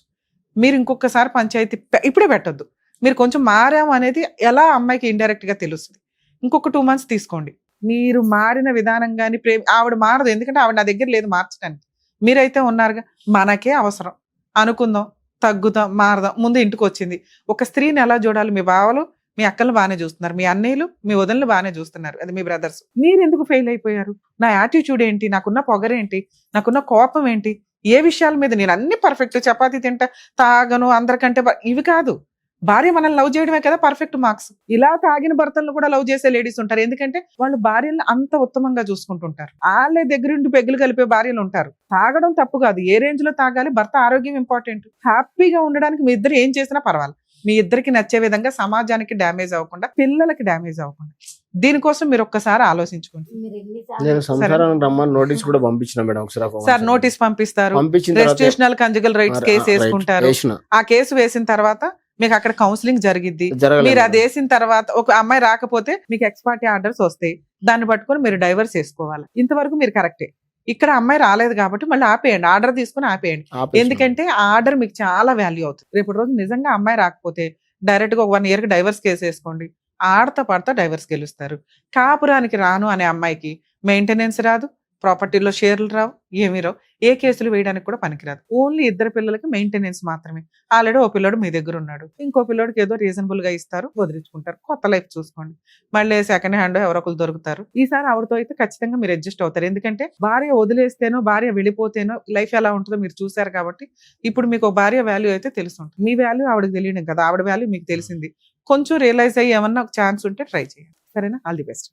మీరు ఇంకొకసారి పంచాయతీ ఇప్పుడే పెట్టొద్దు. మీరు కొంచెం మారాము అనేది ఎలా అమ్మాయికి ఇండైరెక్ట్ గా తెలుస్తుంది. ఇంకొక 2 months తీసుకోండి. మీరు మారిన విధానం కానీ ఆవిడ మారదు, ఎందుకంటే ఆవిడ నా దగ్గర లేదు మార్చడానికి. మీరైతే ఉన్నారుగా. మనకే అవసరం అనుకుందాం, తగ్గుదాం, మారదాం. ముందు ఇంటికి వచ్చింది ఒక స్త్రీని ఎలా చూడాలి? మీ బావలు మీ అక్కలు బాగానే చూస్తున్నారు, మీ అన్నయ్యలు మీ వదనలు బాగానే చూస్తున్నారు, అది మీ బ్రదర్స్. మీరు ఎందుకు ఫెయిల్ అయిపోయారు? నా యాటిట్యూడ్ ఏంటి, నాకున్న పొగరేంటి, నాకున్న కోపం ఏంటి, ఏ విషయాల మీద? నేను అన్ని పర్ఫెక్ట్, చపాతీ తింటా, తాగను, అందరికంటే ఇవి కాదు. భార్య మనల్ని లవ్ చేయడమే కదా పర్ఫెక్ట్ మార్క్స్. ఇలా తాగిన భర్తలను కూడా లవ్ చేసే లేడీస్ ఉంటారు, ఎందుకంటే వాళ్ళు భార్యలను అంత ఉత్తమంగా చూసుకుంటుంటారు. వాళ్ళే దగ్గరుండి పెగ్గులు కలిపే భార్యలు ఉంటారు. తాగడం తప్పు కాదు, ఏ రేంజ్ లో తాగాలి, భర్త ఆరోగ్యం ఇంపార్టెంట్. హ్యాపీగా ఉండడానికి మీ ఇద్దరు ఏం చేసినా పర్వాలేదు. మీ ఇద్దరికి నచ్చే విధంగా, సమాజానికి డ్యామేజ్ అవ్వకుండా, పిల్లలకి డ్యామేజ్ అవ్వకుండా, దీనికోసం మీరు ఒక్కసారి ఆలోచించుకోండి. నేను సంసారానికి రమ్మని నోటీస్ కూడా పంపించిన మేడం. ఒకసారి సార్ నోటీస్ పంపిస్తారు, రెస్టిట్యూషనల్ కంజుగల్ రైట్స్ కేసు వేసుకుంటారు. ఆ కేసు వేసిన తర్వాత మీకు అక్కడ కౌన్సిలింగ్ జరిగిద్ది. మీరు అది వేసిన తర్వాత ఒక అమ్మాయి రాకపోతే మీకు ఎక్స్పార్టీ ఆర్డర్స్ వస్తాయి, దాన్ని పట్టుకొని మీరు డైవర్స్ చేసుకోవాలి. ఇంతవరకు మీరు కరెక్టే. ఇక్కడ అమ్మాయి రాలేదు కాబట్టి మళ్ళీ ఆపేయండి, ఆర్డర్ తీసుకుని ఆపేయండి. ఆపేసి ఎందుకంటే ఆ ఆర్డర్ మీకు చాలా వాల్యూ అవుతుంది. రేపటి రోజు నిజంగా అమ్మాయి రాకపోతే డైరెక్ట్ గా ఒక 1 year కి డైవర్స్ కేసు వేసుకోండి, ఆడతా పడతా డైవర్స్ గెలుస్తారు. కాపురానికి రాను అనే అమ్మాయికి మెయింటెనెన్స్ రాదు, ప్రాపర్టీలో షేర్లు రావు, ఏమీ రావు, ఏ కేసులు వేయడానికి కూడా పనికిరాదు. ఓన్లీ 2 పిల్లలకి మెయింటెనెన్స్ మాత్రమే. ఆల్రెడీ ఓ పిల్లోడు మీ దగ్గర ఉన్నాడు, ఇంకో పిల్లోడికి ఏదో రీజనబుల్ గా ఇస్తారు, వదిలించుకుంటారు, కొత్త లైఫ్ చూసుకోండి. మళ్ళీ సెకండ్ హ్యాండ్ ఎవరో ఒకరు దొరుకుతారు. ఈసారి ఆవిడతో అయితే ఖచ్చితంగా మీరు అడ్జస్ట్ అవుతారు. ఎందుకంటే భార్య వదిలేస్తేనో భార్య వెళ్ళిపోతేనో లైఫ్ ఎలా ఉంటుందో మీరు చూసారు కాబట్టి ఇప్పుడు మీకు భార్య వాల్యూ అయితే తెలుసుంటుంది. మీ వాల్యూ ఆవిడకి తెలియడం కదా, ఆవిడ వాల్యూ మీకు తెలిసింది. కొంచెం రియలైజ్ అయ్యి ఏమన్నా ఒక ఛాన్స్ ఉంటే ట్రై చేయండి. సరేనా? All the best.